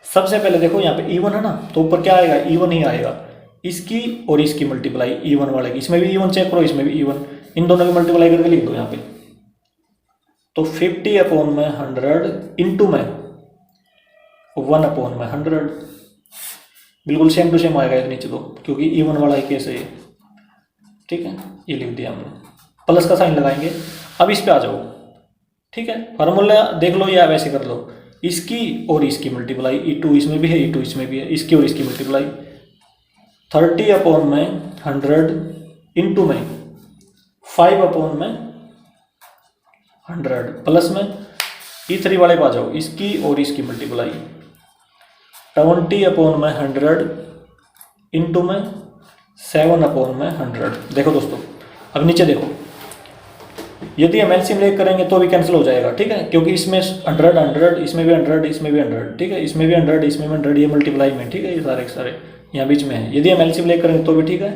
सबसे पहले देखो यहाँ पे E1 है ना, तो ऊपर क्या आएगा, E1 ही आएगा, इसकी और इसकी मल्टीप्लाई E1 वाले की, इसमें भी E1 चेक करो, इसमें भी E1, इन दोनों की मल्टीप्लाई करके लिख दो यहाँ पे। तो 50 अपॉन में 100 इंटू में 1 अपॉन में 100, बिल्कुल सेम टू सेम आएगा नीचे तो, क्योंकि E1 वाला ही केस है ये, ठीक है, ये लिख दिया हमने, प्लस का साइन लगाएंगे। अब इस पे आ जाओ, ठीक है, फार्मूला देख लो या वैसे कर लो, इसकी और इसकी मल्टीप्लाई, E2 इसमें भी है, E2 इसमें भी है, इसकी और इसकी मल्टीप्लाई 30 अपॉन में 100 इंटू में 5 अपॉन में 100 प्लस में E3 वाले पा जाओ, इसकी और इसकी मल्टीप्लाई 20 अपॉन में 100 इंटू में 7 अपॉन में 100। देखो दोस्तों अब नीचे देखो, यदि हम एलसीएम लेकर करेंगे तो भी कैंसिल हो जाएगा, ठीक है, क्योंकि इसमें 100 इसमें भी 100 इसमें भी 100, ठीक है, इसमें भी 100 इसमें भी 100, ये मल्टीप्लाई में, ठीक है, ये सारे सारे यहाँ बीच में है। यदि हम एलसीएम लेकर करेंगे तो भी ठीक है,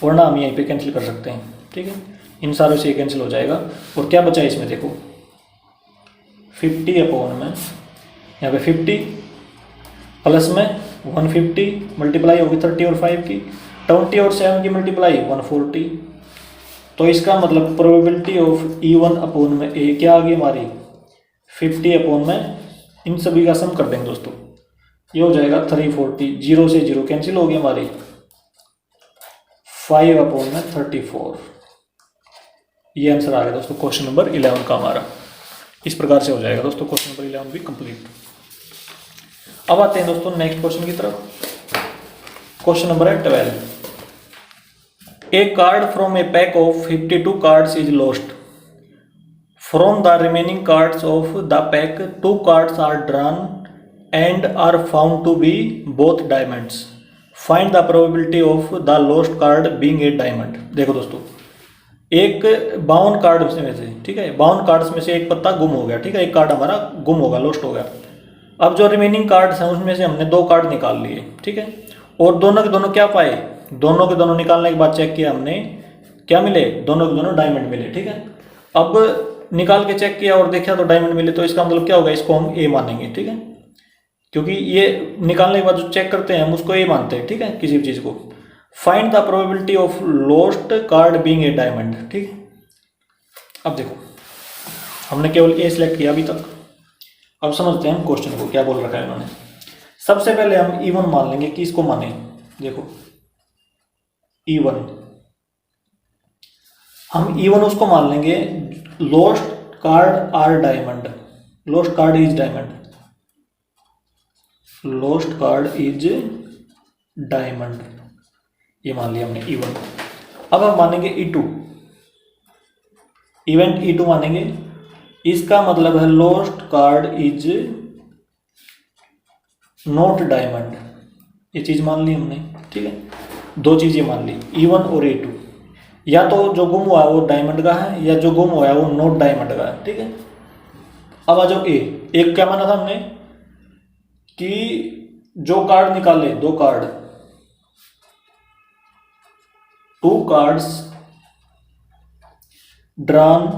वरना हम यहीं पे कैंसिल कर सकते हैं, ठीक है, इन सारों से ये कैंसिल हो जाएगा। और क्या बचा है इसमें देखो, 50 अपॉन में यहाँ पे 50 प्लस में 150 मल्टीप्लाई होगी 30 और 5 की, 20 और 7 की मल्टीप्लाई 140। तो इसका मतलब प्रोबेबिलिटी ऑफ E1 अपॉन में ए क्या आ गई हमारी 50 अपॉन में, इन सभी का सम कर देंगे दोस्तों, ये हो जाएगा 340, 0 से 0 कैंसिल हो गई हमारी, 5 अपॉन में 34। ये आंसर आ गया दोस्तों क्वेश्चन नंबर 11 का हमारा। इस प्रकार से हो जाएगा दोस्तों क्वेश्चन नंबर 11 भी कंप्लीट। अब आते हैं दोस्तों नेक्स्ट क्वेश्चन की तरफ। क्वेश्चन नंबर है 12। A card from a pack of 52 cards is lost. From the remaining cards of the pack 2 cards are drawn and are found to be both diamonds. Find the probability of the lost card being a diamond. देखो दोस्तों, एक 52 card में से, ठीक है, 52 cards में से एक पत्ता गुम हो गया, ठीक है, एक कार्ड हमारा गुम होगा, लॉस्ट हो गया। अब जो रिमेनिंग कार्ड्स हैं उसमें से हमने 2 कार्ड निकाल लिए, ठीक है, और दोनों के दोनों क्या पाए, दोनों के दोनों निकालने के बाद चेक किया हमने, क्या मिले, दोनों के दोनों डायमंड मिले, ठीक है। अब निकाल के चेक किया और देखा तो डायमंड मिले, तो इसका मतलब क्या होगा, इसको हम ए मानेंगे, ठीक है, क्योंकि ये निकालने के बाद जो चेक करते हैं हम उसको ए मानते हैं, ठीक है, किसी भी चीज़ को। Find the probability of lost card being a diamond, ठीक है। अब देखो हमने केवल ए सिलेक्ट किया अभी तक, अब समझते हैं हम क्वेश्चन को क्या बोल रखा है इन्होंने। सबसे पहले हम E1 मान लेंगे कि इसको माने, देखो E1, हम E1 उसको मान लेंगे lost card are diamond, lost card is diamond, lost card is diamond, ये मान लिया हमने E1। अब हम मानेंगे E2, इवेंट E2 मानेंगे, इसका मतलब है lost card is not diamond, ये चीज मान ली हमने, ठीक है, 2 चीजें मान ली, E1 और E2, या तो जो गुम हुआ है वो डायमंड का है या जो गुम हुआ है वो नॉट डायमंड का है, ठीक है। अब आ जाओ एक क्या माना था हमने कि जो कार्ड निकाले, 2 card, 2 cards drawn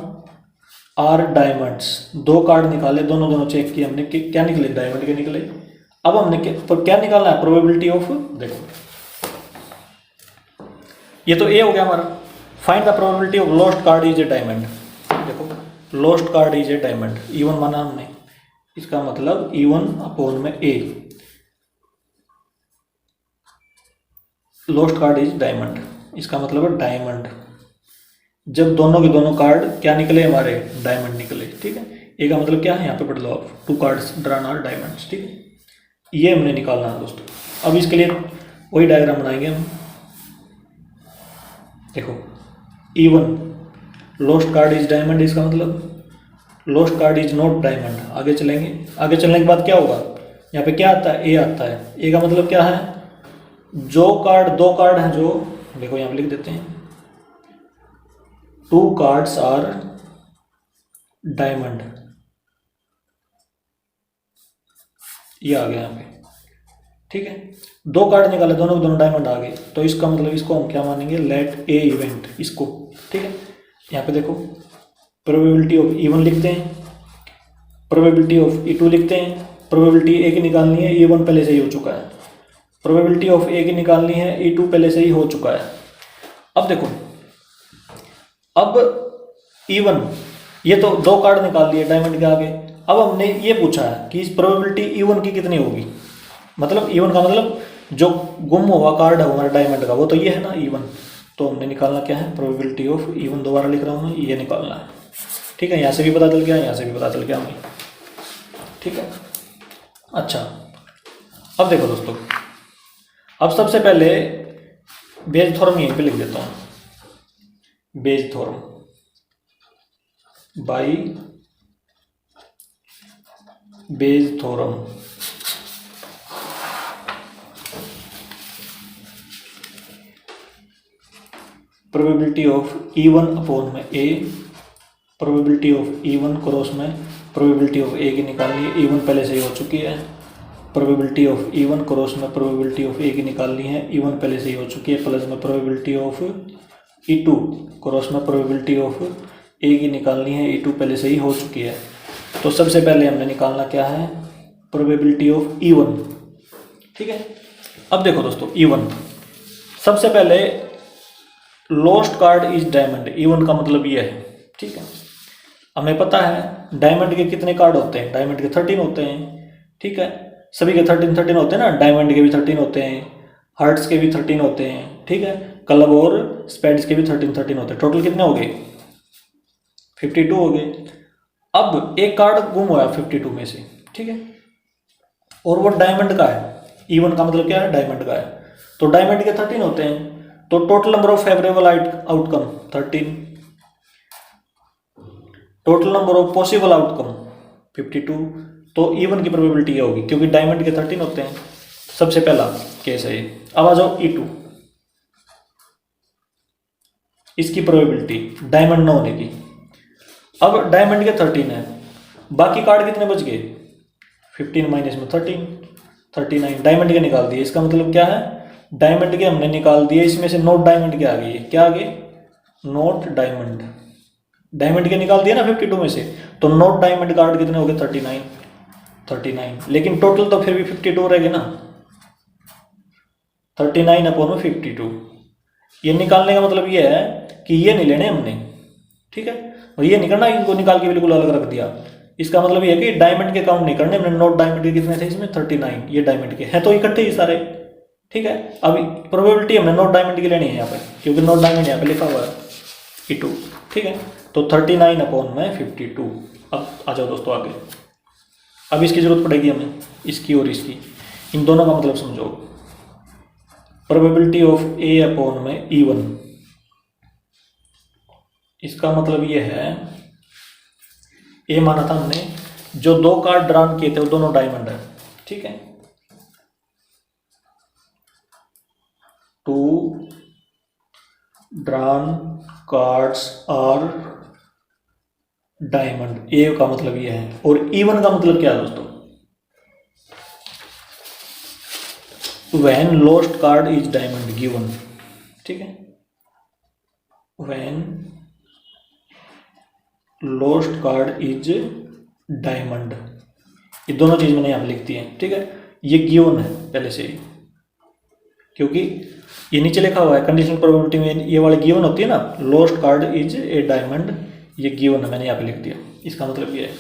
are diamonds, 2 card निकाले, दोनों चेक किए हमने कि क्या निकले, डायमंड के निकले। अब हमने क्या निकालना है, प्रोबेबिलिटी ऑफ, देखो ये तो ए हो गया हमारा, find the probability of lost card is a diamond. देखो lost card is a diamond, E1 माना हमने, इसका मतलब E1 अपॉन में A, lost card is diamond, इसका मतलब है डायमंड, जब दोनों के दोनों कार्ड क्या निकले हमारे, डायमंड निकले, ठीक है। ए का मतलब क्या है, यहाँ पे पढ़ लो आप, 2 कार्ड्स ड्रॉन आर डायमंड्स, ठीक है, ये हमने निकालना है दोस्तों। अब इसके लिए वही डायग्राम बनाएंगे हम। देखो E1 lost card is diamond, इसका मतलब lost card is not diamond. आगे चलेंगे, आगे चलने के बाद क्या होगा, यहाँ पे क्या आता है, ए आता है। ए का मतलब क्या है, जो कार्ड, दो कार्ड हैं जो, देखो यहाँ पे लिख देते हैं, 2 कार्ड्स आर डायमंड, ये आ गया यहाँ पे, ठीक है। 2 कार्ड निकाले, दोनों के दोनों डायमंड आ गए, तो इसका मतलब इसको हम क्या मानेंगे, लेट ए इवेंट, इसको, ठीक है। यहाँ पे देखो प्रोबेबिलिटी ऑफ E1 लिखते हैं, प्रोबेबिलिटी ऑफ E2 लिखते हैं। प्रोबेबिलिटी ए की निकालनी है, E1 पहले से ही हो चुका है। प्रोबेबिलिटी ऑफ ए की निकालनी है, E2 पहले से ही हो चुका है। अब देखो, अब E1, ये तो 2 कार्ड निकाल लिए डायमंड के आगे। अब हमने ये पूछा है कि इस प्रोबेबिलिटी E1 की कितनी होगी, मतलब E1 का मतलब जो गुम हुआ कार्ड है हमारा डायमंड का, वो तो ये है ना E1। तो हमने निकालना क्या है, प्रोबेबिलिटी ऑफ E1, दोबारा लिख रहा हूँ मैं, ये निकालना है, ठीक है। यहाँ से भी पता चल गया, यहाँ से भी पता चल गया हमें, ठीक है। अच्छा, अब देखो दोस्तों, अब सबसे पहले बेज थ्योरम यहीं पे लिख देता हूँ, Bayes theorem by Bayes theorem. Probability of E1 upon में A, probability of E1 cross में प्रोबेबिलिटी ऑफ ए की निकालनी है, E1 पहले से ही हो चुकी है। प्रोबेबिलिटी ऑफ E1 क्रॉस में प्रोबेबिलिटी ऑफ ए की निकालनी है, E1 पहले से ही हो चुकी है, प्लस में प्रोबेबिलिटी ऑफ E2 क्रॉस में प्रोबेबिलिटी ऑफ ए की निकालनी है, E2 पहले से ही हो चुकी है। तो सबसे पहले हमने निकालना क्या है, प्रोबेबिलिटी ऑफ E1, ठीक है। अब देखो दोस्तों, E1 सबसे पहले lost card is diamond, E1 का मतलब ये है, ठीक है। हमें पता है डायमंड के कितने कार्ड होते हैं, डायमंड के 13 होते हैं, ठीक है। सभी के 13 होते हैं ना, डायमंड के भी 13 होते हैं, हार्ट्स के भी 13 होते हैं, ठीक है। क्लब और स्पेड्स के भी 13 होते हैं। टोटल कितने हो गए, 52 हो गए। अब एक कार्ड गुम हुआ 52 में से, ठीक है, और वो डायमंड का है। E1 का मतलब क्या है, डायमंड का है। तो डायमंड के 13 होते हैं, तो total number of favourable outcome 13, total number of possible outcome 52। तो E1 की प्रोबेबिलिटी ये होगी, क्योंकि डायमंड के 13 होते हैं, सबसे पहला केस है ये। अब आ जाओ E2, इसकी प्रोबेबिलिटी डायमंड न होने की। अब डायमंड के 13 है, बाकी कार्ड कितने बच गए, 15 माइनस में 13, 39 डायमंड के निकाल दिए। इसका मतलब क्या है, डायमंड के हमने निकाल दिए, इसमें से नॉट डायमंड के आ गए, क्या आ गए, नॉट डायमंड। डायमंड के निकाल दिया ना 52 में से, तो नॉट डायमंड कार्ड कितने हो गए, 39, लेकिन टोटल तो फिर भी 52 रहेगा ना, 39 अपॉन 52। ये निकालने का मतलब ये है कि ये नहीं लेने हमने, ठीक है, और ये नहीं करना, इनको निकाल के बिल्कुल अलग रख दिया। इसका मतलब ये है कि डायमंड के काउंट नहीं करने हमने, नॉट डायमंड के कितने थे इसमें, 39, ये डायमंड के हैं तो इकट्ठे ही सारे, ठीक है। अभी प्रोबेबिलिटी हमने नॉट डायमंड की लेनी है यहाँ पे, क्योंकि नॉट डायमंड यहाँ पे लिखा हुआ है E2, ठीक है। तो 39 अपॉन में 52। अब आ जाओ दोस्तों आगे, अब इसकी जरूरत पड़ेगी हमें, इसकी और इसकी, इन दोनों का मतलब समझो। प्रोबेबिलिटी ऑफ ए अपॉन में E1, इसका मतलब ये है, ए माना था हमने, जो 2 कार्ड ड्रॉन किए थे वो दोनों डायमंड है, ठीक है। 2 ड्रॉन कार्ड्स आर डायमंड, ए का मतलब ये है। और E1 का मतलब क्या है दोस्तों, when lost card is diamond given, ठीक है, when lost card is diamond, ये दोनों चीज मैंने यहाँ लिख दी है, ठीक है। ये गिवन है पहले से ही, क्योंकि ये नीचे लिखा हुआ है कंडीशनल प्रोबेबिलिटी में, ये वाली गिवन होती है ना, lost card is a diamond, ये गिवन है, मैंने यहाँ पे लिख दिया। इसका मतलब ये है।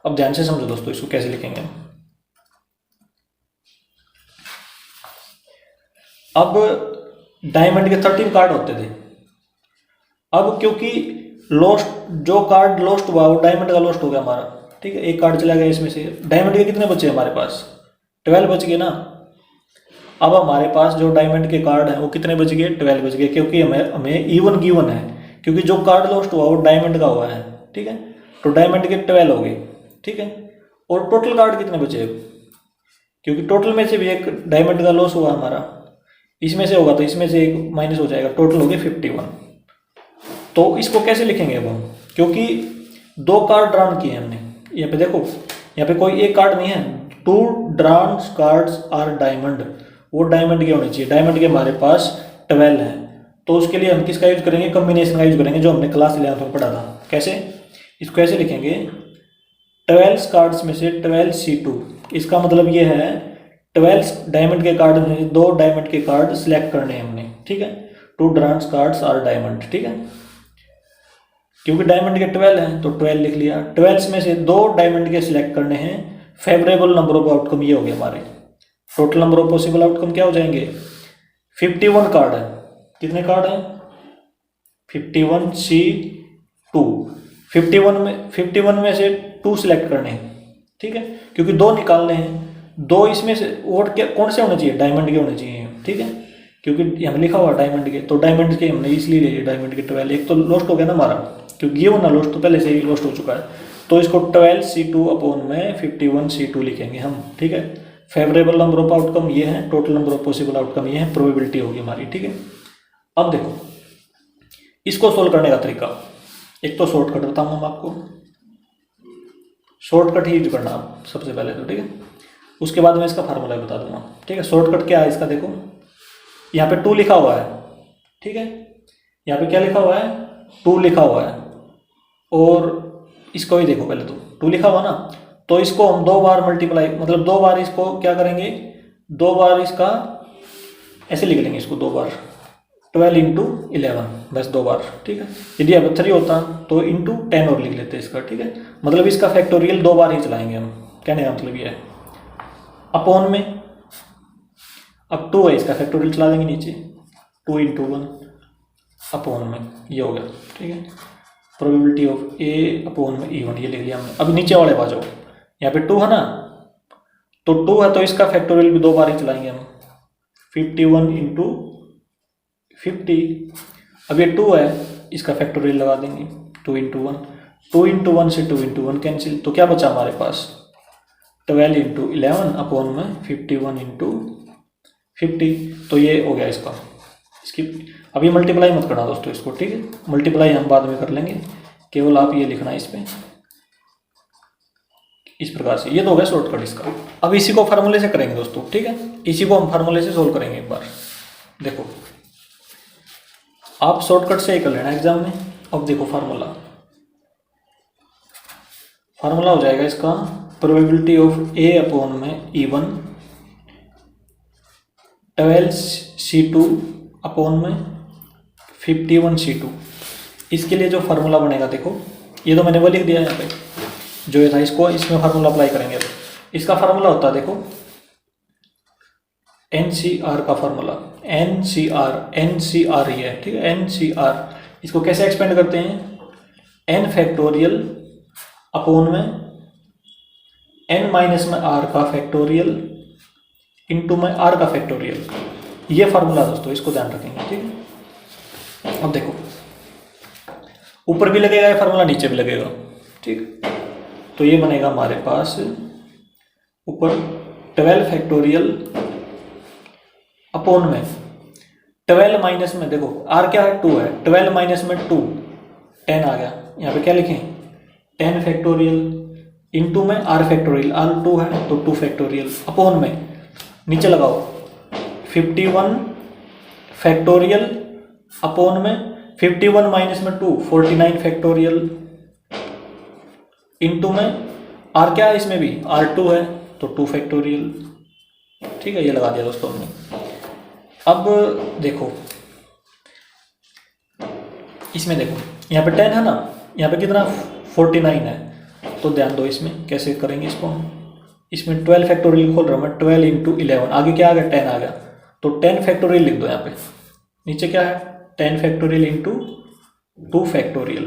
अब ध्यान से समझो दोस्तों, इसको कैसे लिखेंगे हम। अब डायमंड के 13 कार्ड होते थे, अब क्योंकि लॉस्ट, जो कार्ड लॉस्ट हुआ वो डायमंड का लॉस्ट हो गया हमारा, ठीक है, एक कार्ड चला गया इसमें से, डायमंड के कितने बचे हमारे पास, 12 बच गए ना। अब हमारे पास जो डायमंड के कार्ड हैं वो कितने बच गए, 12 बच गए, क्योंकि हमें हमें इवन गिवन है, क्योंकि जो कार्ड लॉस्ट हुआ वो डायमंड का हुआ है, ठीक है। तो डायमंड के 12 हो गए, ठीक है। और टोटल कार्ड कितने बचे, क्योंकि टोटल में से भी एक डायमंड का लॉस हुआ हमारा, इसमें से होगा तो इसमें से एक माइनस हो जाएगा, टोटल हो गए 51। तो इसको कैसे लिखेंगे अब हम, क्योंकि 2 कार्ड ड्रॉन किए हमने, यहाँ पे देखो, यहाँ पे कोई एक कार्ड नहीं है, 2 ड्रॉन कार्ड्स आर डायमंड, वो डायमंड के होने चाहिए, डायमंड के हमारे पास 12 हैं। तो उसके लिए हम किसका यूज करेंगे, कॉम्बिनेशन का यूज करेंगे, जो हमने क्लास 11 में पढ़ा था। कैसे, इसको ऐसे लिखेंगे, 12 कार्ड्स में से 12 C2, इसका मतलब ये है 12 डायमंड के कार्ड में 2 डायमंड के कार्ड सिलेक्ट करने हैं हमने, ठीक है। 2 ड्रॉन्स कार्ड्स आर डायमंड, ठीक है, क्योंकि डायमंड के 12 हैं तो 12 लिख लिया। 12 में से 2 डायमंड के सिलेक्ट करने हैं, फेवरेबल नंबर ऑफ आउटकम ये हो गए हमारे। Total number of possible outcome क्या हो जाएंगे, 51 कार्ड है, कितने कार्ड हैं, 51 C2, 51 में से 2 सिलेक्ट करने हैं, ठीक है, क्योंकि 2 निकालने हैं, 2 इसमें से और क्या कौन से होने चाहिए, डायमंड के होने चाहिए, ठीक है, क्योंकि हमने लिखा हुआ डायमंड के, तो डायमंड के हमने इसलिए लिए डायमंड के 12, एक तो लॉस्ट हो गया ना हमारा, क्योंकि ये होना लॉस्ट तो पहले से ही लॉस्ट हो चुका है, तो इसको 12 C2 अपॉन में 51 C2 लिखेंगे हम, ठीक है। फेवरेबल नंबर ऑफ आउटकम ये है, total number of possible outcome ये है, प्रोबेबिलिटी होगी हमारी, ठीक है। अब देखो इसको सोल्व करने का तरीका, एक तो शॉर्टकट बताऊंगा मैं आपको, शॉर्टकट ही यूज करना आप सबसे पहले तो, ठीक है, उसके बाद मैं इसका फार्मूला बता दूंगा, ठीक है। शॉर्टकट क्या है इसका, देखो यहाँ पे 2 लिखा हुआ है, ठीक है, यहाँ पे क्या लिखा हुआ है, 2 लिखा हुआ है, और इसको ही देखो पहले तो 2 लिखा हुआ ना, तो इसको हम 2 बार मल्टीप्लाई, मतलब 2 बार इसको क्या करेंगे, 2 बार इसका ऐसे लिख लेंगे इसको, 2 बार 12 × 11, बस 2 बार, ठीक है। यदि अब 3 होता तो इंटू 10 और लिख लेते इसका, ठीक है, मतलब इसका फैक्टोरियल 2 बार ही चलाएंगे हम, कहने का मतलब ये है। अपॉन में अब 2 है, इसका फैक्टोरियल चला देंगे नीचे, 2 × 1 अपॉन में, ये हो गया, ठीक है। प्रोबेबिलिटी ऑफ A अपॉन में E1, ये लिख लिया हमने। अब नीचे वाले पास जाओ, यहाँ पे 2 है ना, तो 2 है तो इसका फैक्टोरियल भी 2 बार ही चलाएंगे हम, 51 × 50। अब ये 2 है, इसका फैक्टोरियल लगा देंगे, 2 × 1, 2 × 1 से 2 × 1 कैंसिल, तो क्या बचा हमारे पास, 12 × 11 अपॉन में 51 × 50, तो ये हो गया इसका। इसकी अभी मल्टीप्लाई मत करना दोस्तों इसको, ठीक है, मल्टीप्लाई हम बाद में कर लेंगे, केवल आप ये लिखना है इस पे, इस प्रकार से। ये तो हो गया शॉर्टकट इसका। अब इसी को फार्मूले से करेंगे दोस्तों, ठीक है, इसी को हम फार्मूले से सोल्व करेंगे एक बार। देखो आप शॉर्टकट से ही कर लेना एग्जाम में। अब देखो फार्मूला हो जाएगा इसका, प्रोबेबिलिटी ऑफ A अपॉन में E1 12 C2 अपॉन में 51 C2। इसके लिए जो फार्मूला बनेगा, देखो ये तो मैंने वो लिख दिया है यहाँ पे, जो ये था, इसको इसमें फार्मूला अप्लाई करेंगे। इसका फार्मूला होता है देखो NCR का फार्मूला, NCR ही है, ठीक है, NCR। इसको कैसे एक्सपेंड करते हैं, n फैक्टोरियल अपॉन में n माइनस में r का फैक्टोरियल इंटू में r का फैक्टोरियल, ये फार्मूला दोस्तों, इसको ध्यान रखेंगे, ठीक है। अब देखो ऊपर भी लगेगा ये फार्मूला, नीचे भी लगेगा, ठीक, तो ये बनेगा हमारे पास ऊपर 12 फैक्टोरियल अपॉन में 12 माइनस में, देखो r क्या है, 2 है, 12 माइनस में 2 10 आ गया, यहाँ पे क्या लिखें 10 फैक्टोरियल इंटू में r फैक्टोरियल, r 2 है तो 2 फैक्टोरियल अपॉन में नीचे लगाओ 51 फैक्टोरियल अपॉन में 51 माइनस में 2 49 फैक्टोरियल इंटू में r क्या है, इसमें भी r2 है तो 2 फैक्टोरियल, ठीक है, ये लगा दिया दोस्तों हमने। अब देखो इसमें, देखो यहाँ पे 10 है ना, यहाँ पे कितना 49 है, तो ध्यान दो इसमें कैसे करेंगे इसको हम। इसमें 12 फैक्टोरियल खोल रहा हूँ मैं, 12 × 11, आगे क्या आ गया 10 आ गया, तो 10 फैक्टोरियल लिख दो यहाँ पे, नीचे क्या है 10 फैक्टोरियल इंटू 2 फैक्टोरियल,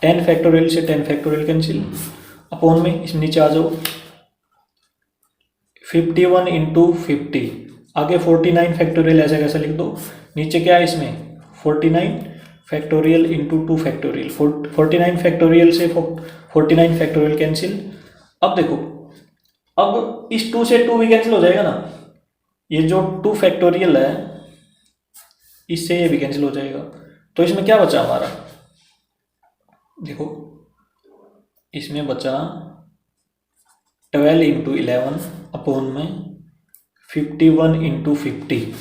10 फैक्टोरियल से 10 फैक्टोरियल कैंसिल, अपॉन में इसमें नीचे आ जाओ 51 × 50, आगे 49 फैक्टोरियल ऐसे कैसे लिख दो, नीचे क्या है इसमें 49 फैक्टोरियल इंटू 2 फैक्टोरियल, 49 फैक्टोरियल से 49 फैक्टोरियल कैंसिल। अब देखो, अब इस 2 से 2 भी कैंसिल हो जाएगा ना, ये जो 2 फैक्टोरियल है इससे ये भी कैंसिल हो जाएगा। तो इसमें क्या बचा हमारा, देखो इसमें बचा 12 इंटू 11 अपॉन में 51 इंटू 50,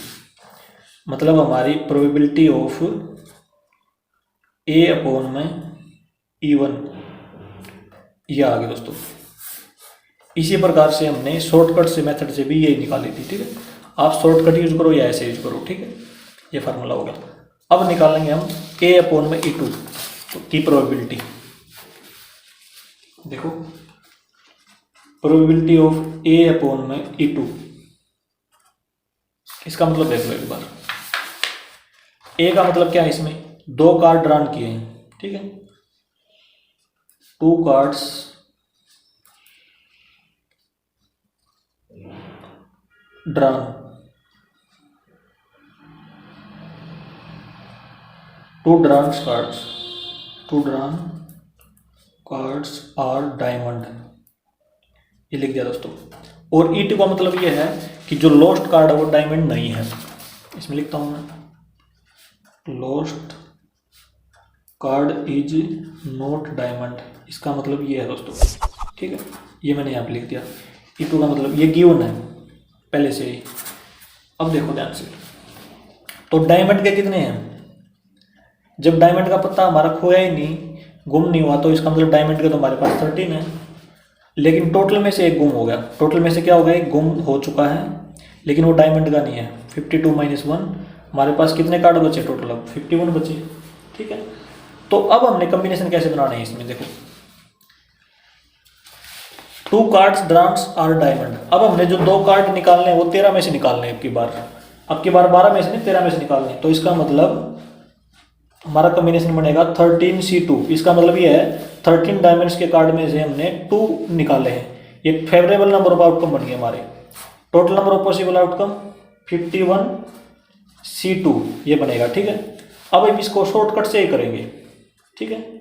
मतलब हमारी प्रोबेबिलिटी ऑफ ए अपॉन में E1 ये आ गया दोस्तों। इसी प्रकार से हमने शॉर्टकट से मेथड से भी यही निकाली थी, ठीक है। आप शॉर्टकट यूज करो या ऐसे यूज करो, ठीक है, ये फार्मूला होगा। अब निकालेंगे हम ए अपॉन में E2 की प्रोबेबिलिटी। देखो प्रोबेबिलिटी ऑफ ए अपॉन में E2, इसका मतलब देख लो एक बार। ए का मतलब क्या है, इसमें 2 कार्ड ड्रॉन किए हैं, ठीक है, 2 cards drawn, 2 drawn cards are diamond, ये लिख दिया दोस्तों। और E2 का मतलब ये है कि जो लॉस्ट कार्ड है वो डायमंड नहीं है। इसमें लिखता हूं मैं, lost card is not diamond, इसका मतलब ये है दोस्तों, ठीक है, ये मैंने यहाँ पे लिख दिया। E2 का मतलब ये गिवन है पहले से ही। अब देखो ध्यान से, तो डायमंड के कितने हैं, जब डायमंड का पत्ता हमारा खोया ही नहीं, गुम नहीं हुआ, तो इसका मतलब डायमंड के तो हमारे पास 13 है, लेकिन टोटल में से एक गुम हो गया। टोटल में से क्या हो गया, एक गुम हो चुका है, लेकिन वो डायमंड का नहीं है। 52 माइनस 1, हमारे पास कितने कार्ड बचे टोटल, अब 51 बचे, ठीक है। तो अब हमने कॉम्बिनेशन कैसे बनाना है इसमें, देखो 2 कार्ड्स ड्रॉन्स आर डायमंड। अब हमने जो 2 कार्ड निकालने हैं वो 13 में से निकालने हैं, अब की बार 12 में से नहीं 13 में से निकालने हैं। तो इसका मतलब हमारा कॉम्बिनेशन बनेगा 13C2। इसका मतलब ये है 13 डायमंड्स के कार्ड में से हमने 2 निकाले हैं, ये फेवरेबल नंबर ऑफ आउटकम बन गए हमारे। Total number of possible outcome 51C2 ये बनेगा, ठीक है। अब हम इसको शॉर्टकट से ही करेंगे, ठीक है,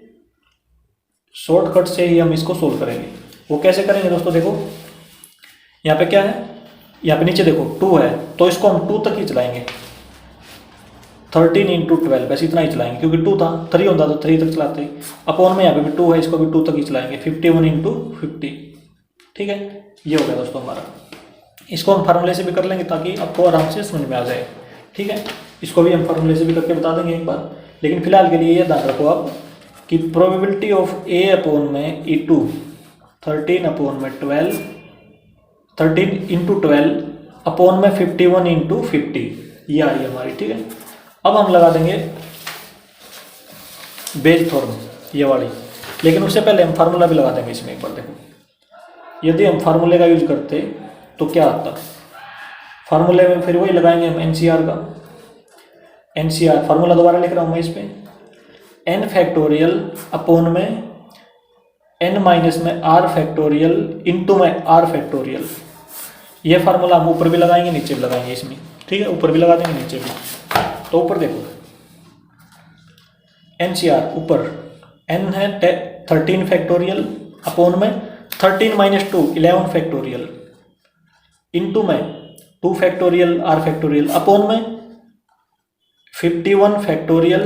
शॉर्टकट से ही हम इसको सोल्व करेंगे। वो कैसे करेंगे दोस्तों, देखो यहाँ पे क्या है, यहाँ पे नीचे देखो 2 है, तो इसको हम 2 तक ही चलाएंगे। 13 इंटू 12 बस इतना ही चलाएंगे, क्योंकि 2 था, 3 होता तो 3 तक चलाते हैं। अपॉन में यहाँ पे भी 2 है, इसको भी 2 तक ही चलाएंगे। 51 इंटू 50, ठीक है, ये हो गया दोस्तों हमारा। इसको हम फार्मूले से भी कर लेंगे ताकि आपको आराम से समझ में आ जाए, ठीक है। इसको भी हम फार्मूले से भी करके बता देंगे एक बार, लेकिन फिलहाल के लिए ये ध्यान रखो आप कि प्रोबेबिलिटी ऑफ ए अपॉन में E2 13 अपॉन में 12, 13 इंटू 12 अपॉन में 51 इंटू 50, ये आ रही है हमारी, ठीक है। अब हम लगा देंगे बेस फॉर्म ये वाली, लेकिन उससे पहले हम फार्मूला भी लगा देंगे इसमें एक बार। देखो यदि हम फार्मूले का यूज करते तो क्या आता, फार्मूले में फिर वही लगाएंगे हम NCR का। NCR फार्मूला दोबारा लिख रहा हूँ मैं इस पर, n फैक्टोरियल अपॉन में n माइनस में r फैक्टोरियल इंटू में r फैक्टोरियल। ये फार्मूला हम ऊपर भी लगाएंगे नीचे भी लगाएंगे इसमें, ठीक है, ऊपर भी लगा देंगे नीचे भी। तो ऊपर देखो NCR ऊपर n है 13 फैक्टोरियल अपॉन में 13 माइनस 2 11 फैक्टोरियल इंटू में 2 फैक्टोरियल r फैक्टोरियल अपॉन में 51 फैक्टोरियल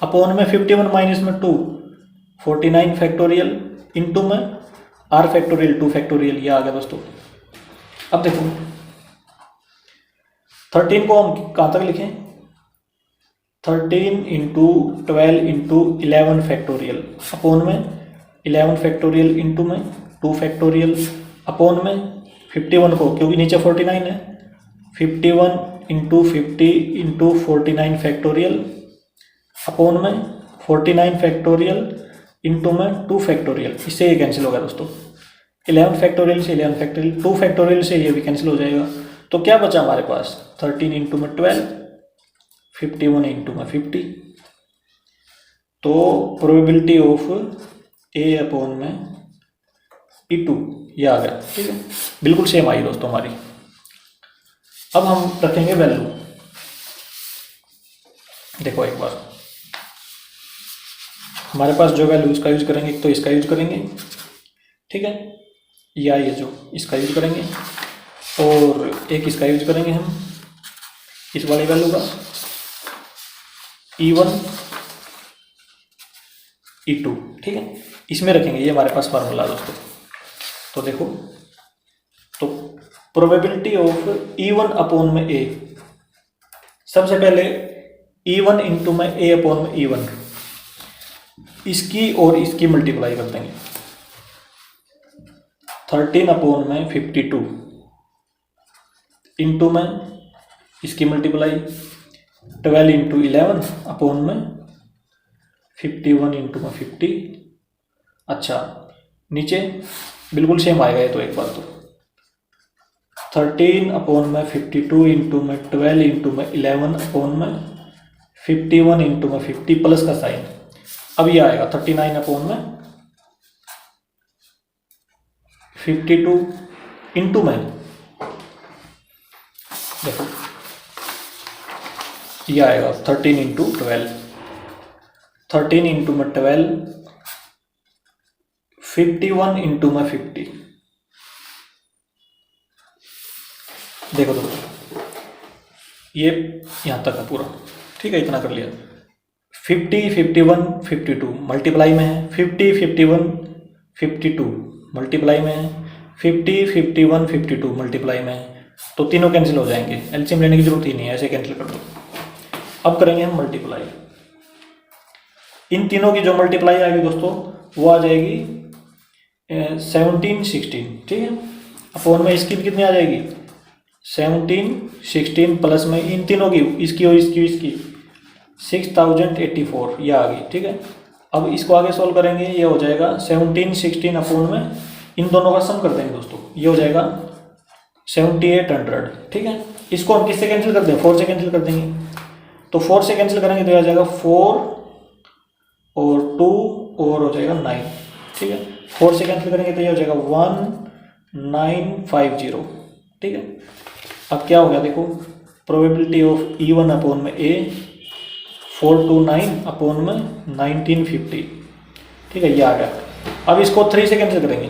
अपॉन में 51 माइनस में 2 49 फैक्टोरियल इंटू में r फैक्टोरियल 2 फैक्टोरियल, ये आ गया दोस्तों। अब देखो 13 को हम कहाँ तक लिखें, 13 इंटू 12 इंटू 11 फैक्टोरियल अपॉन में 11 फैक्टोरियल इंटू में 2 फैक्टोरियल अपॉन में 51 को, क्योंकि नीचे 49 है, 51 इंटू 50 इंटू 49 फैक्टोरियल अपॉन में 49 फैक्टोरियल इंटू में 2 फैक्टोरियल। इससे ये कैंसिल होगा दोस्तों, 11 फैक्टोरियल से 11 फैक्टोरियल, 2 फैक्टोरियल से ये भी कैंसिल हो जाएगा। तो क्या बचा हमारे पास, 13 इंटू में 12, 51 इंटू में 50। तो प्रोबेबिलिटी ऑफ ए अपॉन में E2 ये आ गया, ठीक है, बिल्कुल सेम आई दोस्तों हमारी। अब हम रखेंगे वैल्यू। देखो एक बार हमारे पास जो वैल्यू इसका यूज करेंगे, एक तो इसका यूज करेंगे, ठीक है, या ये जो इसका यूज करेंगे, और एक इसका यूज करेंगे हम इस वाली वैल्यू का E1 E2, ठीक है, इसमें रखेंगे। ये हमारे पास फार्मूला दोस्तों। तो देखो, तो प्रोबेबिलिटी ऑफ E1 अपॉन में A, सबसे पहले E1 इंटू में A अपॉन में E1, इसकी और इसकी मल्टीप्लाई कर देंगे। 13 अपॉन में 52 इंटू में इसकी मल्टीप्लाई 12 इंटू 11 अपॉन में 51 इंटू में 50। अच्छा, नीचे बिल्कुल सेम आएगा ये तो। एक बार तो 13 अपॉन में 52 इंटू में 12 इंटू में 11 अपॉन में 51 इंटू में 50 प्लस का साइन। अब ये आएगा 39 अपॉन में 52 इंटू में, देखो ये आएगा 13 इंटू 12, 13 इंटू में 12, 51 इंटू में 50। देखो दोस्तों, ये यहाँ तक है पूरा, ठीक है, इतना कर लिया। 50, 51, 52 मल्टीप्लाई में है, 50, 51, 52 मल्टीप्लाई में है, 50, 51, 52 मल्टीप्लाई में है। तो तीनों कैंसिल हो जाएंगे, एलसीएम लेने की जरूरत ही नहीं है, ऐसे कैंसिल कर दो। अब करेंगे हम मल्टीप्लाई। इन तीनों की जो मल्टीप्लाई आएगी दोस्तों वो आ जाएगी 17, 16, ठीक है, अपॉन में इसकी कितनी आ जाएगी 17, 16 प्लस में इन तीनों की, इसकी और इसकी 6084 ये आ गई, ठीक है। अब इसको आगे सॉल्व करेंगे, ये हो जाएगा 17, 16 अपॉन में इन दोनों का सम कर देंगे दोस्तों, ये हो जाएगा 7800, ठीक है। इसको हम किससे कैंसिल कर दें, 4 से कैंसिल कर देंगे। तो 4 से कैंसिल करेंगे तो आ जाएगा 4 और 2 और हो जाएगा 9, ठीक है। 4 से कैंसिल करेंगे तो ये हो जाएगा 1950, ठीक है। अब क्या हो गया देखो, प्रोबेबिलिटी ऑफ E1 अपॉन में A 429 अपॉन में 1950, ठीक है, ये आ गया। अब इसको 3 से कैंसिल करेंगे,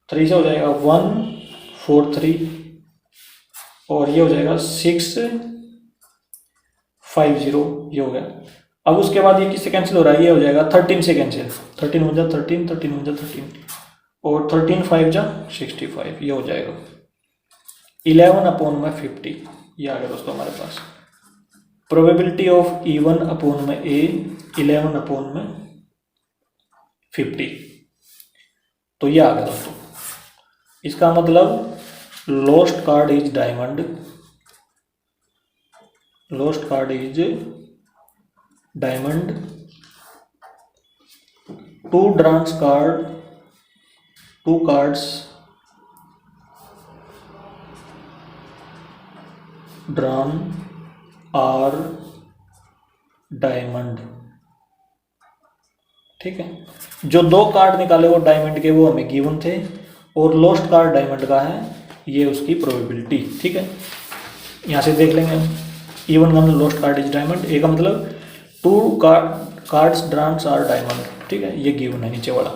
3 से हो जाएगा 143 और ये हो जाएगा 650, ये हो गया। अब उसके बाद ये किससे कैंसिल हो रहा है, ये हो जाएगा 13 से कैंसिल, 13 1 13, 13 1 13 और 13 5 65, ये हो जाएगा 11 अपॉन में 50, ये आ गया दोस्तों हमारे पास। प्रोबेबिलिटी ऑफ E1 अपॉन में A 11 अपॉन में 50, तो ये आ गया दोस्तों। इसका मतलब lost card is diamond, lost card is diamond, 2 drawn card, 2 cards drawn are diamond, ठीक है। जो 2 कार्ड निकाले वो डायमंड के, वो हमें गिवन थे, और लोस्ट कार्ड डायमंड का है, ये उसकी प्रोबेबिलिटी, ठीक है। यहाँ से देख लेंगे E1 का मतलब लोस्ट कार्ड इज डायमंड, ए का मतलब 2 कार्ड्स ड्रॉन्स आर डायमंड, ठीक है, ये गिवन है नीचे वाला,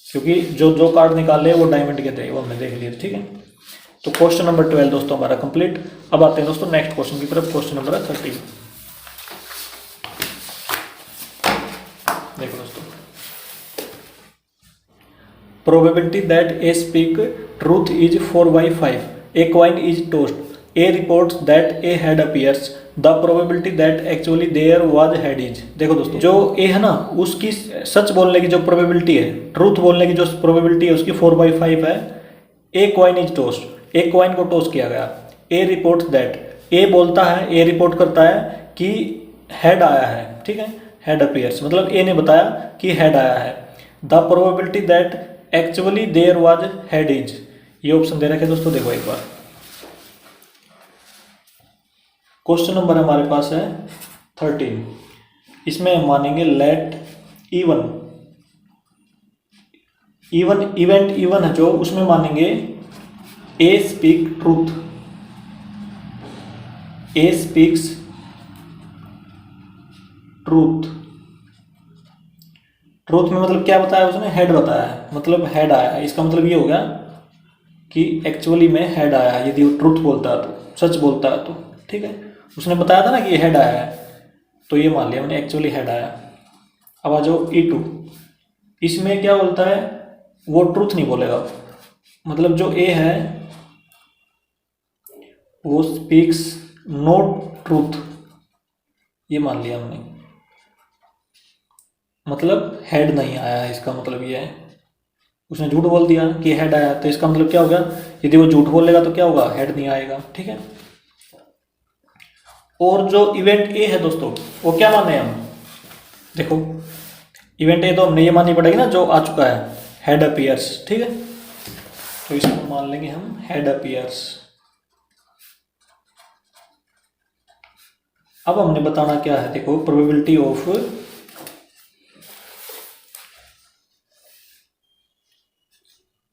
क्योंकि जो कार्ड निकाले वो डायमंड के थे, वो हमने देख लिए, ठीक है। तो क्वेश्चन नंबर 12 दोस्तों हमारा कंप्लीट। अब आते हैं दोस्तों नेक्स्ट क्वेश्चन की तरफ, क्वेश्चन नंबर 13। देखो दोस्तों, probability that A speak truth is 4/5, A coin is tossed, A reports that a head appears, the probability that actually there was head is. देखो दोस्तों, जो ए है ना, उसकी सच बोलने की जो प्रोबेबिलिटी है, ट्रूथ बोलने की जो प्रोबेबिलिटी है उसकी 4/5 है। ए कॉइन इज टोस्ट, एक कॉइन को टॉस किया गया। ए रिपोर्ट्स दैट, ए बोलता है, ए रिपोर्ट करता है कि हेड आया है, ठीक है, हेड अपीयर्स, मतलब ए ने बताया कि हेड आया है। The probability that actually there was head is, ये ऑप्शन दे रखे दोस्तों। देखो एक बार, क्वेश्चन नंबर हमारे पास है 13, इसमें हम मानेंगे लेट E1 इवेंट E1 है जो, उसमें मानेंगे ए स्पीक ट्रूथ, ए स्पीक्स ट्रूथ। ट्रूथ में मतलब क्या बताया उसने, हेड बताया है, मतलब हेड आया है। इसका मतलब ये हो गया कि एक्चुअली में हेड आया है, यदि वो ट्रूथ बोलता है तो, सच बोलता है तो। ठीक है, उसने बताया था ना कि ये हेड आया है, तो ये मान लिया मैंने एक्चुअली हेड आया। अब आ जाओ E2, इसमें क्या बोलता है, वो ट्रूथ नहीं बोलेगा, मतलब जो ए है वो स्पीक्स नॉट ट्रूथ, ये मान लिया हमने, मतलब हेड नहीं आया है। इसका मतलब ये है, उसने झूठ बोल दिया कि हेड आया, तो इसका मतलब क्या हो गया, यदि वो झूठ बोलेगा तो क्या होगा, हेड नहीं आएगा। ठीक है, और जो इवेंट ए है दोस्तों, वो क्या माने हम, देखो इवेंट ए तो हमने ये माननी पड़ेगी ना, जो आ चुका है, हेड अपीयर्स। ठीक है, तो इसको मान लेंगे हम हेड अपीयर्स। अब हमने बताना क्या है, देखो probability of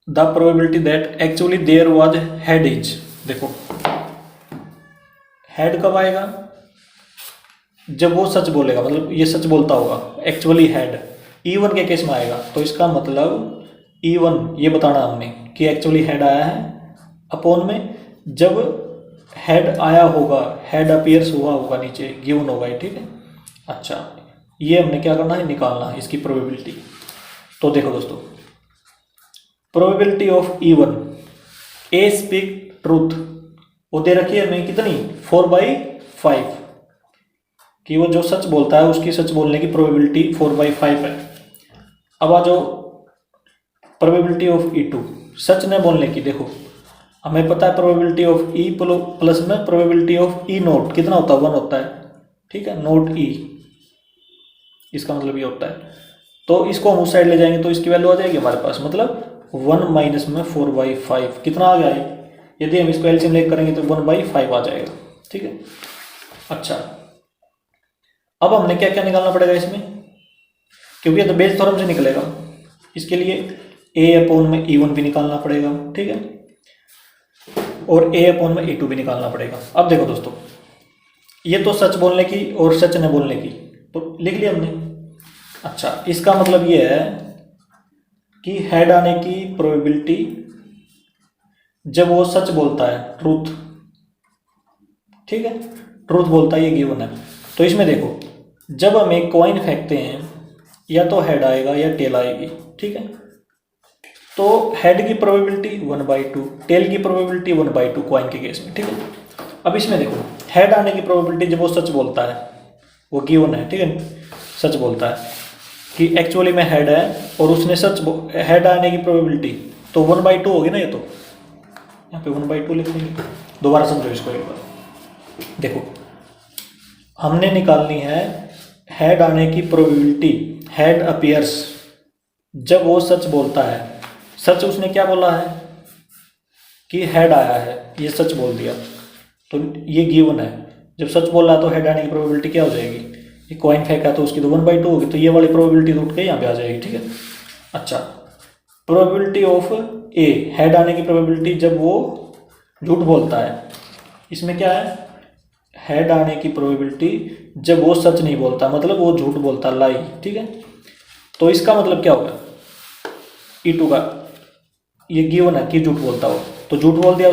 the probability that actually there was head is. देखो हेड कब आएगा, जब वो सच बोलेगा, मतलब ये सच बोलता होगा, एक्चुअली हेड E1 के केस में आएगा। तो इसका मतलब E1 ये बताना हमने कि एक्चुअली हेड आया है, अपॉन में जब हेड आया होगा, हेड अपीयर्स हुआ होगा, नीचे गिवन होगा। ठीक है, अच्छा ये हमने क्या करना है, निकालना है इसकी प्रोबेबिलिटी। तो देखो दोस्तों, probability of E1 A speak truth, वो दे रखी है हमें कितनी, 4/5, कि वो जो सच बोलता है उसकी सच बोलने की प्रोबेबिलिटी 4/5 है। अब आ जाओ प्रोबेबिलिटी ऑफ E2 सच न बोलने की। देखो हमें पता है प्रोबेबिलिटी ऑफ E प्लस में प्रोबेबिलिटी ऑफ E नोट कितना होता है, 1 होता है। ठीक है, नोट E, इसका मतलब ये होता है। तो इसको हम उस साइड ले जाएंगे तो इसकी वैल्यू आ जाएगी हमारे पास, मतलब 1 माइनस में 4/5 कितना आ गया है, यदि हम इसको एलसीएम लेकर करेंगे तो 1/5 आ जाएगा। ठीक है, अच्छा अब हमने क्या क्या निकालना पड़ेगा इसमें, क्योंकि ये तो बेस थ्योरम से निकलेगा, इसके लिए A अपॉन में E1 भी निकालना पड़ेगा। ठीक है, और A अपॉन में E2 भी निकालना पड़ेगा। अब देखो दोस्तों, ये तो सच बोलने की और सच न बोलने की तो लिख लिया हमने। अच्छा इसका मतलब ये है कि हेड आने की प्रोबेबिलिटी जब वो सच बोलता है, ट्रूथ। ठीक है, ट्रूथ बोलता है, ये गिवन है। तो इसमें देखो, जब हम एक कॉइन फेंकते हैं या तो हेड आएगा या टेल आएगी। ठीक है, तो हेड की प्रोबेबिलिटी 1/2, टेल की प्रोबेबिलिटी 1/2 कॉइन के केस में। ठीक है, अब इसमें देखो हेड आने की प्रोबेबिलिटी जब वो सच बोलता है, वो गिवन है। ठीक है, सच बोलता है कि एक्चुअली में हेड है, और उसने सच हेड आने की प्रोबेबिलिटी तो 1/2 होगी ना, ये तो यहाँ पे 1/2 लिख देंगे। दोबारा समझो इसको एक बार, देखो हमने निकालनी है हेड आने की प्रोबेबिलिटी, हेड अपीयर्स जब वो सच बोलता है। सच उसने क्या बोला है कि हेड आया है, ये सच बोल दिया, तो ये गिवन है। जब सच बोल रहा है तो हेड आने की प्रोबेबिलिटी क्या हो जाएगी, ये कॉइन फेंका तो उसकी तो 1/2 होगी, तो ये वाली प्रोबेबिलिटी तो उठ के यहाँ पे आ जाएगी। ठीक है, अच्छा प्रोबेबिलिटी ऑफ ए, हेड आने की प्रोबेबिलिटी जब वो झूठ बोलता है, इसमें क्या है, हेड आने की प्रोबेबिलिटी जब वो सच नहीं बोलता, मतलब वो झूठ बोलता, लाई। ठीक है, तो इसका मतलब क्या होगा, E2 का ये गिवन है कि झूठ बोलता हो, तो झूठ बोल दिया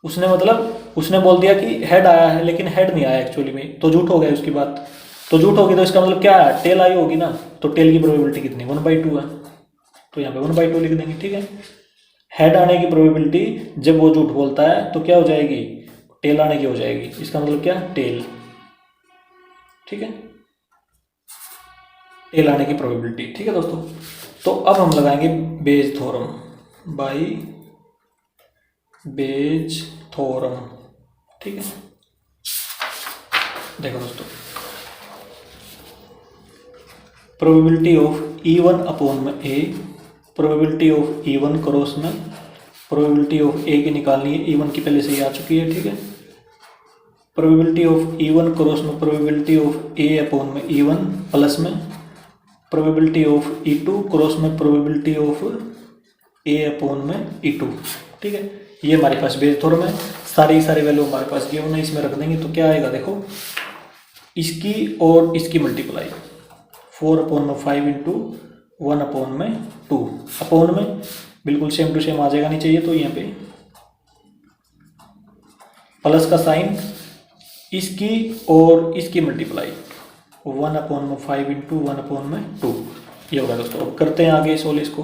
उसने मतलब उसने बोल दिया कि हेड आया है, लेकिन हेड नहीं आया एक्चुअली में, तो झूठ हो गया उसकी बात। तो झूठ होगी तो इसका मतलब क्या है, टेल आई होगी ना, तो टेल की प्रोबेबिलिटी कितनी, 1/2 है, तो यहाँ पे 1/2 लिख देंगे। ठीक है, हेड आने की प्रोबेबिलिटी जब वो झूठ बोलता है तो क्या हो जाएगी, टेल आने की हो जाएगी, इसका मतलब क्या, टेल। ठीक है, टेल आने की प्रोबेबिलिटी। ठीक है दोस्तों, तो अब हम लगाएंगे Bayes theorem, by Bayes theorem. ठीक है, देखो दोस्तों, प्रोबेबिलिटी ऑफ E1 अपॉन में A, probability of E1 cross में प्रोबेबिलिटी ऑफ A की निकालनी है, E1 की पहले से ही आ चुकी है। ठीक है, प्रोबेबिलिटी ऑफ E1 क्रॉस में प्रोबेबिलिटी ऑफ A अपॉन में E1 प्लस में प्रोबेबिलिटी ऑफ E2 क्रॉस में प्रोबेबिलिटी ऑफ A अपॉन में E2। ठीक है, ये हमारे पास बेस थ्योरम है। सारी सारी वैल्यू हमारे पास गिवन है, इसमें रख देंगे तो क्या आएगा देखो, इसकी और इसकी मल्टीप्लाई 4/5 इंटू 1/2 अपॉन में बिल्कुल सेम टू सेम आ जाएगा नीचे ये, तो यहाँ पे प्लस का साइन, इसकी और इसकी मल्टीप्लाई 1/5 इंटू 1/2 ये होगा दोस्तों। अब करते हैं आगे सोल्व इसको,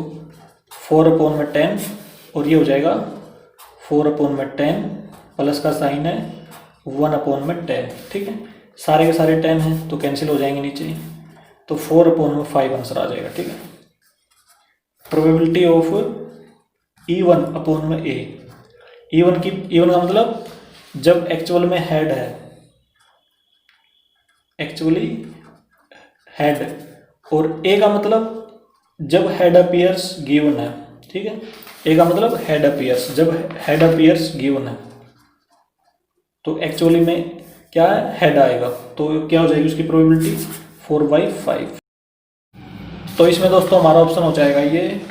4/10 और ये हो जाएगा 4/10 प्लस का साइन है 1/10, ठीक है। सारे के सारे 10 हैं तो कैंसिल हो जाएंगे नीचे, तो 4/5 आंसर आ जाएगा, ठीक है। प्रोबेबिलिटी ऑफ E1/A, E1 का मतलब जब एक्चुअल में हेड है, एक्चुअली हेड, और A का मतलब जब हेड अपीयर्स गिवन है, ठीक है। A का मतलब हेड अपीयर्स, जब हेड अपीयर्स गिवन है तो एक्चुअली में क्या है, हेड आएगा, तो क्या हो जाएगी उसकी प्रोबेबिलिटी 4/5। तो इसमें दोस्तों हमारा ऑप्शन हो जाएगा ये,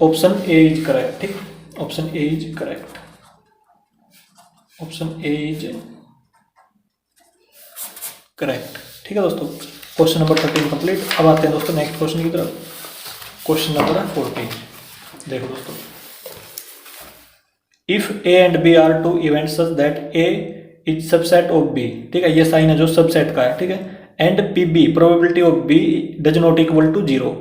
ऑप्शन ए इज करेक्ट, ठीक, option A is correct, option A is correct, ठीक है दोस्तों। Question number 13 complete. अब आते हैं दोस्तों नेक्स्ट क्वेश्चन की तरफ, क्वेश्चन नंबर 14। देखो दोस्तों, if A and B are two events such that A is subset of B, ठीक है, ये साइन है जो सबसेट का है, ठीक है, and P B probability of B does not equal to 0,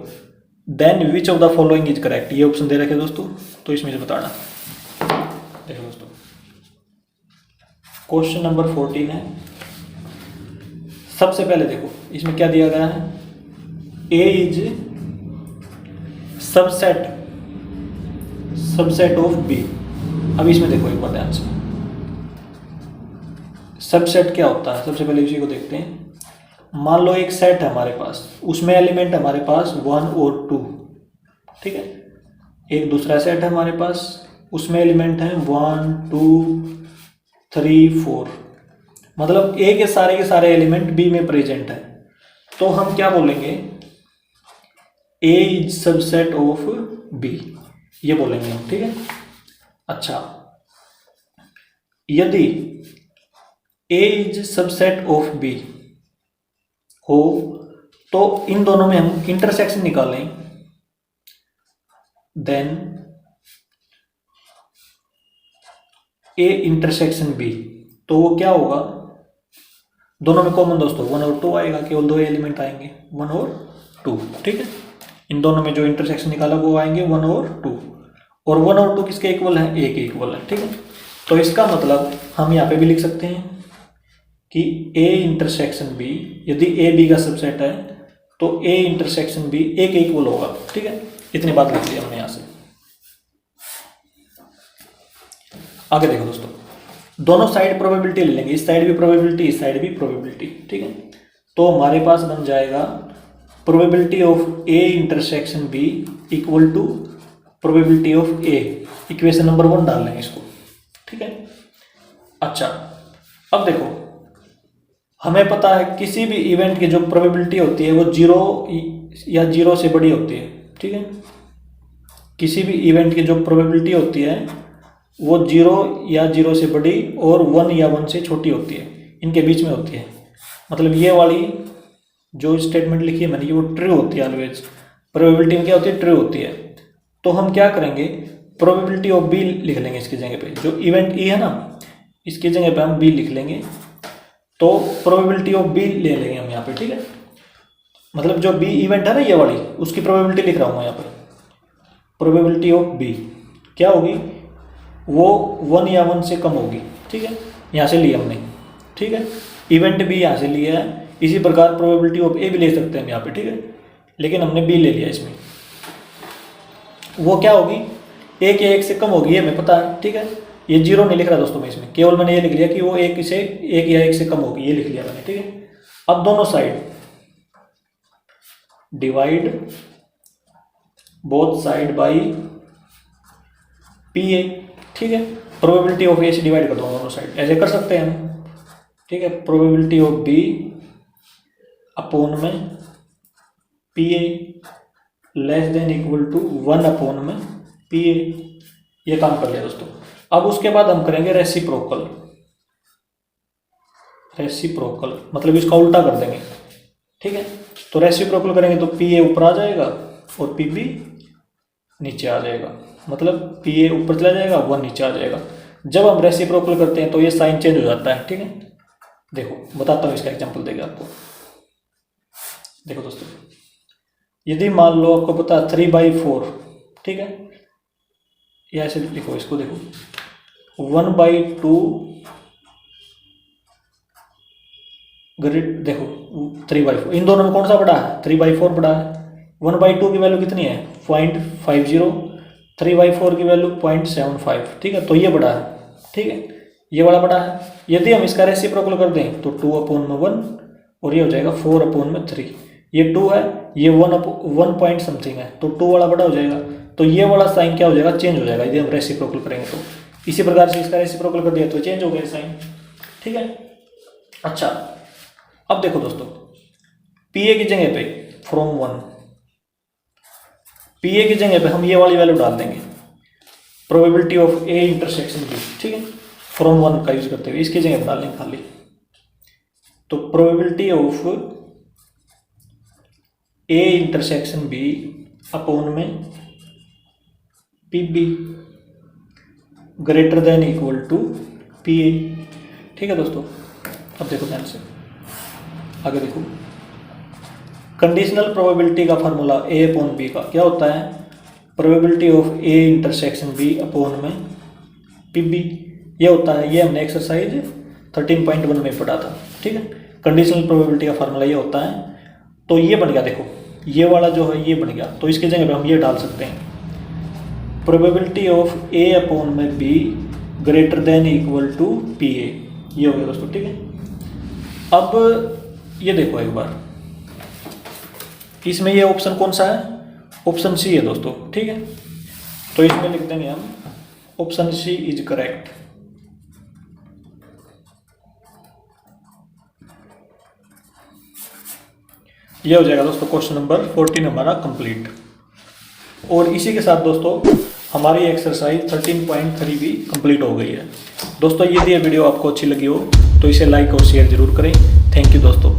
then which of the following is correct. ये ऑप्शन दे रखे दोस्तों, तो इसमें से बताना। देखो दोस्तों, क्वेश्चन नंबर 14 है। सबसे पहले देखो इसमें क्या दिया गया है, ए इज सबसेट ऑफ बी। अब इसमें देखो एक बार ध्यान से, सबसेट क्या होता है, सबसे पहले इसी को देखते हैं। मान लो एक सेट है हमारे पास, उसमें एलिमेंट हमारे पास 1 और 2, ठीक है। एक दूसरा सेट है हमारे पास, उसमें एलिमेंट है 1 2 3 4, मतलब ए के सारे एलिमेंट बी में प्रेजेंट है, तो हम क्या बोलेंगे, ए इज सबसेट ऑफ बी, ये बोलेंगे हम, ठीक है। अच्छा, यदि ए इज सबसेट ऑफ बी हो तो इन दोनों में हम इंटरसेक्शन निकालें, देन ए इंटरसेक्शन बी, तो वो क्या होगा, दोनों में कॉमन दोस्तों 1 और 2 आएगा, केवल दो एलिमेंट आएंगे 1 और 2, ठीक है। इन दोनों में जो इंटरसेक्शन निकाला वो आएंगे 1 और 2, और 1 और 2 किसके इक्वल है, ए के इक्वल है, ठीक है। तो इसका मतलब हम यहाँ पे भी लिख सकते हैं कि ए इंटरसेक्शन बी, यदि ए बी का सबसेट है तो ए इंटरसेक्शन बी ए के इक्वल होगा, ठीक है। इतनी बात लिख ली हमने यहाँ से। आगे देखो दोस्तों, दोनों साइड प्रोबेबिलिटी ले लेंगे, इस साइड भी प्रोबेबिलिटी, इस साइड भी प्रोबेबिलिटी, ठीक है। तो हमारे पास बन जाएगा probability of A intersection B equal to probability of A, equation number 1 डाल लेंगे इसको, ठीक है। अच्छा, अब देखो हमें पता है किसी भी इवेंट की जो प्रोबेबिलिटी होती है वो 0 या 0 से बड़ी होती है, ठीक है। किसी भी इवेंट की जो प्रोबेबिलिटी होती है वो 0 या 0 से बड़ी और 1 या 1 से छोटी होती है, इनके बीच में होती है। मतलब ये वाली जो स्टेटमेंट लिखी है मैंने, ये वो ट्रू होती है ऑलवेज, प्रोबेबिलिटी में क्या होती है, ट्रू होती है। तो हम क्या करेंगे, प्रोबेबिलिटी ऑफ बी लिख लेंगे इसकी जगह पे, जो इवेंट ई है ना इसकी जगह पे हम बी लिख लेंगे, तो प्रोबेबिलिटी ऑफ बी ले लेंगे हम यहाँ पे, ठीक है। मतलब जो बी इवेंट है ना ये वाली, उसकी प्रोबेबिलिटी लिख रहा हूँ मैं यहाँ पे, प्रोबेबिलिटी ऑफ बी क्या होगी, वो 1 या 1 से कम होगी, ठीक है। यहाँ से लिया हमने, ठीक है, इवेंट बी यहाँ से लिया है। इसी प्रकार प्रोबेबिलिटी ऑफ ए भी ले सकते हैं यहाँ पे, ठीक है, लेकिन हमने बी ले लिया इसमें। वो क्या होगी, ए के 1 से कम होगी, ये हमें पता है, ठीक है। ये 0 नहीं लिख रहा दोस्तों मैं इसमें, केवल मैंने ये लिख लिया कि वो 1 या 1 से कम होगी, ये लिख लिया मैंने, ठीक है। अब दोनों side divide both side by P A, ठीक है। प्रोबेबिलिटी ऑफ ए से डिवाइड कर दो दोनों साइड, ऐसे कर सकते हैं हम, ठीक है। प्रोबेबिलिटी ऑफ बी अपॉन में P A less than equal to 1 upon में पी ए, ये काम कर लिया दोस्तों। अब उसके बाद हम करेंगे रेसिप्रोकल मतलब इसका उल्टा कर देंगे, ठीक है। तो रेसिप्रोकल करेंगे तो पी ए ऊपर आ जाएगा और पी बी नीचे आ जाएगा, मतलब पी ए ऊपर चला जाएगा, 1 नीचे आ जाएगा। जब हम रेसिप्रोकल करते हैं तो ये साइन चेंज हो जाता है, ठीक है। देखो बताता हूँ, इसका एग्जांपल देगा आपको। देखो दोस्तों, यदि मान लो आपको पता है 3/4, ठीक है, या ऐसे लिखो इसको, देखो 1/2 ग्रेड, देखो 3/4, इन दोनों में कौन सा बड़ा है? 3/4 बड़ा है। 1/2 की वैल्यू कितनी है? 0.50, 3/4 की वैल्यू 0.75, ठीक है, तो ये बड़ा है, ठीक है, ये वाला बड़ा है। यदि हम इसका रेसिप्रोकल कर दें तो 2/1 और ये हो जाएगा 4/3। ये 2 है, ये 1 पॉइंट समथिंग है, तो 2 वाला बड़ा हो जाएगा, तो ये वाला साइन क्या हो जाएगा? चेंज हो जाएगा यदि हम रेसिप्रोकल करेंगे तो। इसी प्रकार से इसका रेसिप्रोकल कर दिया तो चेंज हो गया साइन, ठीक है। अच्छा, अब देखो दोस्तों, पी ए की जगह पे फ्रॉम 1, पी ए की जगह पे हम ये वाली वैल्यू डाल देंगे, probability of A intersection B, ठीक है, फ्रॉम 1 का यूज करते हुए इसकी जगह पे डाल देंगे खाली। तो probability of A intersection B upon में P B greater than equal to P A, ठीक है दोस्तों। अब देखो ध्यान से आगे देखो, कंडीशनल प्रोबेबिलिटी का फार्मूला ए अपॉन बी का क्या होता है? Probability of A intersection B upon में पी बी, ये होता है। ये हमने एक्सरसाइज 13.1 में पढ़ा था, ठीक है। कंडीशनल प्रोबेबिलिटी का फार्मूला ये होता है। तो ये बन गया, देखो ये वाला जो है ये बन गया, तो इसकी जगह पे हम ये डाल सकते हैं, प्रोबेबिलिटी ऑफ ए अपॉन में B greater than equal to P A, ये हो गया दोस्तों, ठीक है। अब ये देखो एक बार, इसमें ये ऑप्शन कौन सा है? ऑप्शन सी है दोस्तों, ठीक है। तो इसमें लिख देंगे हम ऑप्शन सी इज करेक्ट। ये हो जाएगा दोस्तों क्वेश्चन नंबर 14 हमारा कंप्लीट। और इसी के साथ दोस्तों हमारी एक्सरसाइज 13.3 भी कंप्लीट हो गई है। दोस्तों यदि ये वीडियो आपको अच्छी लगी हो तो इसे लाइक और शेयर जरूर करें। थैंक यू दोस्तों।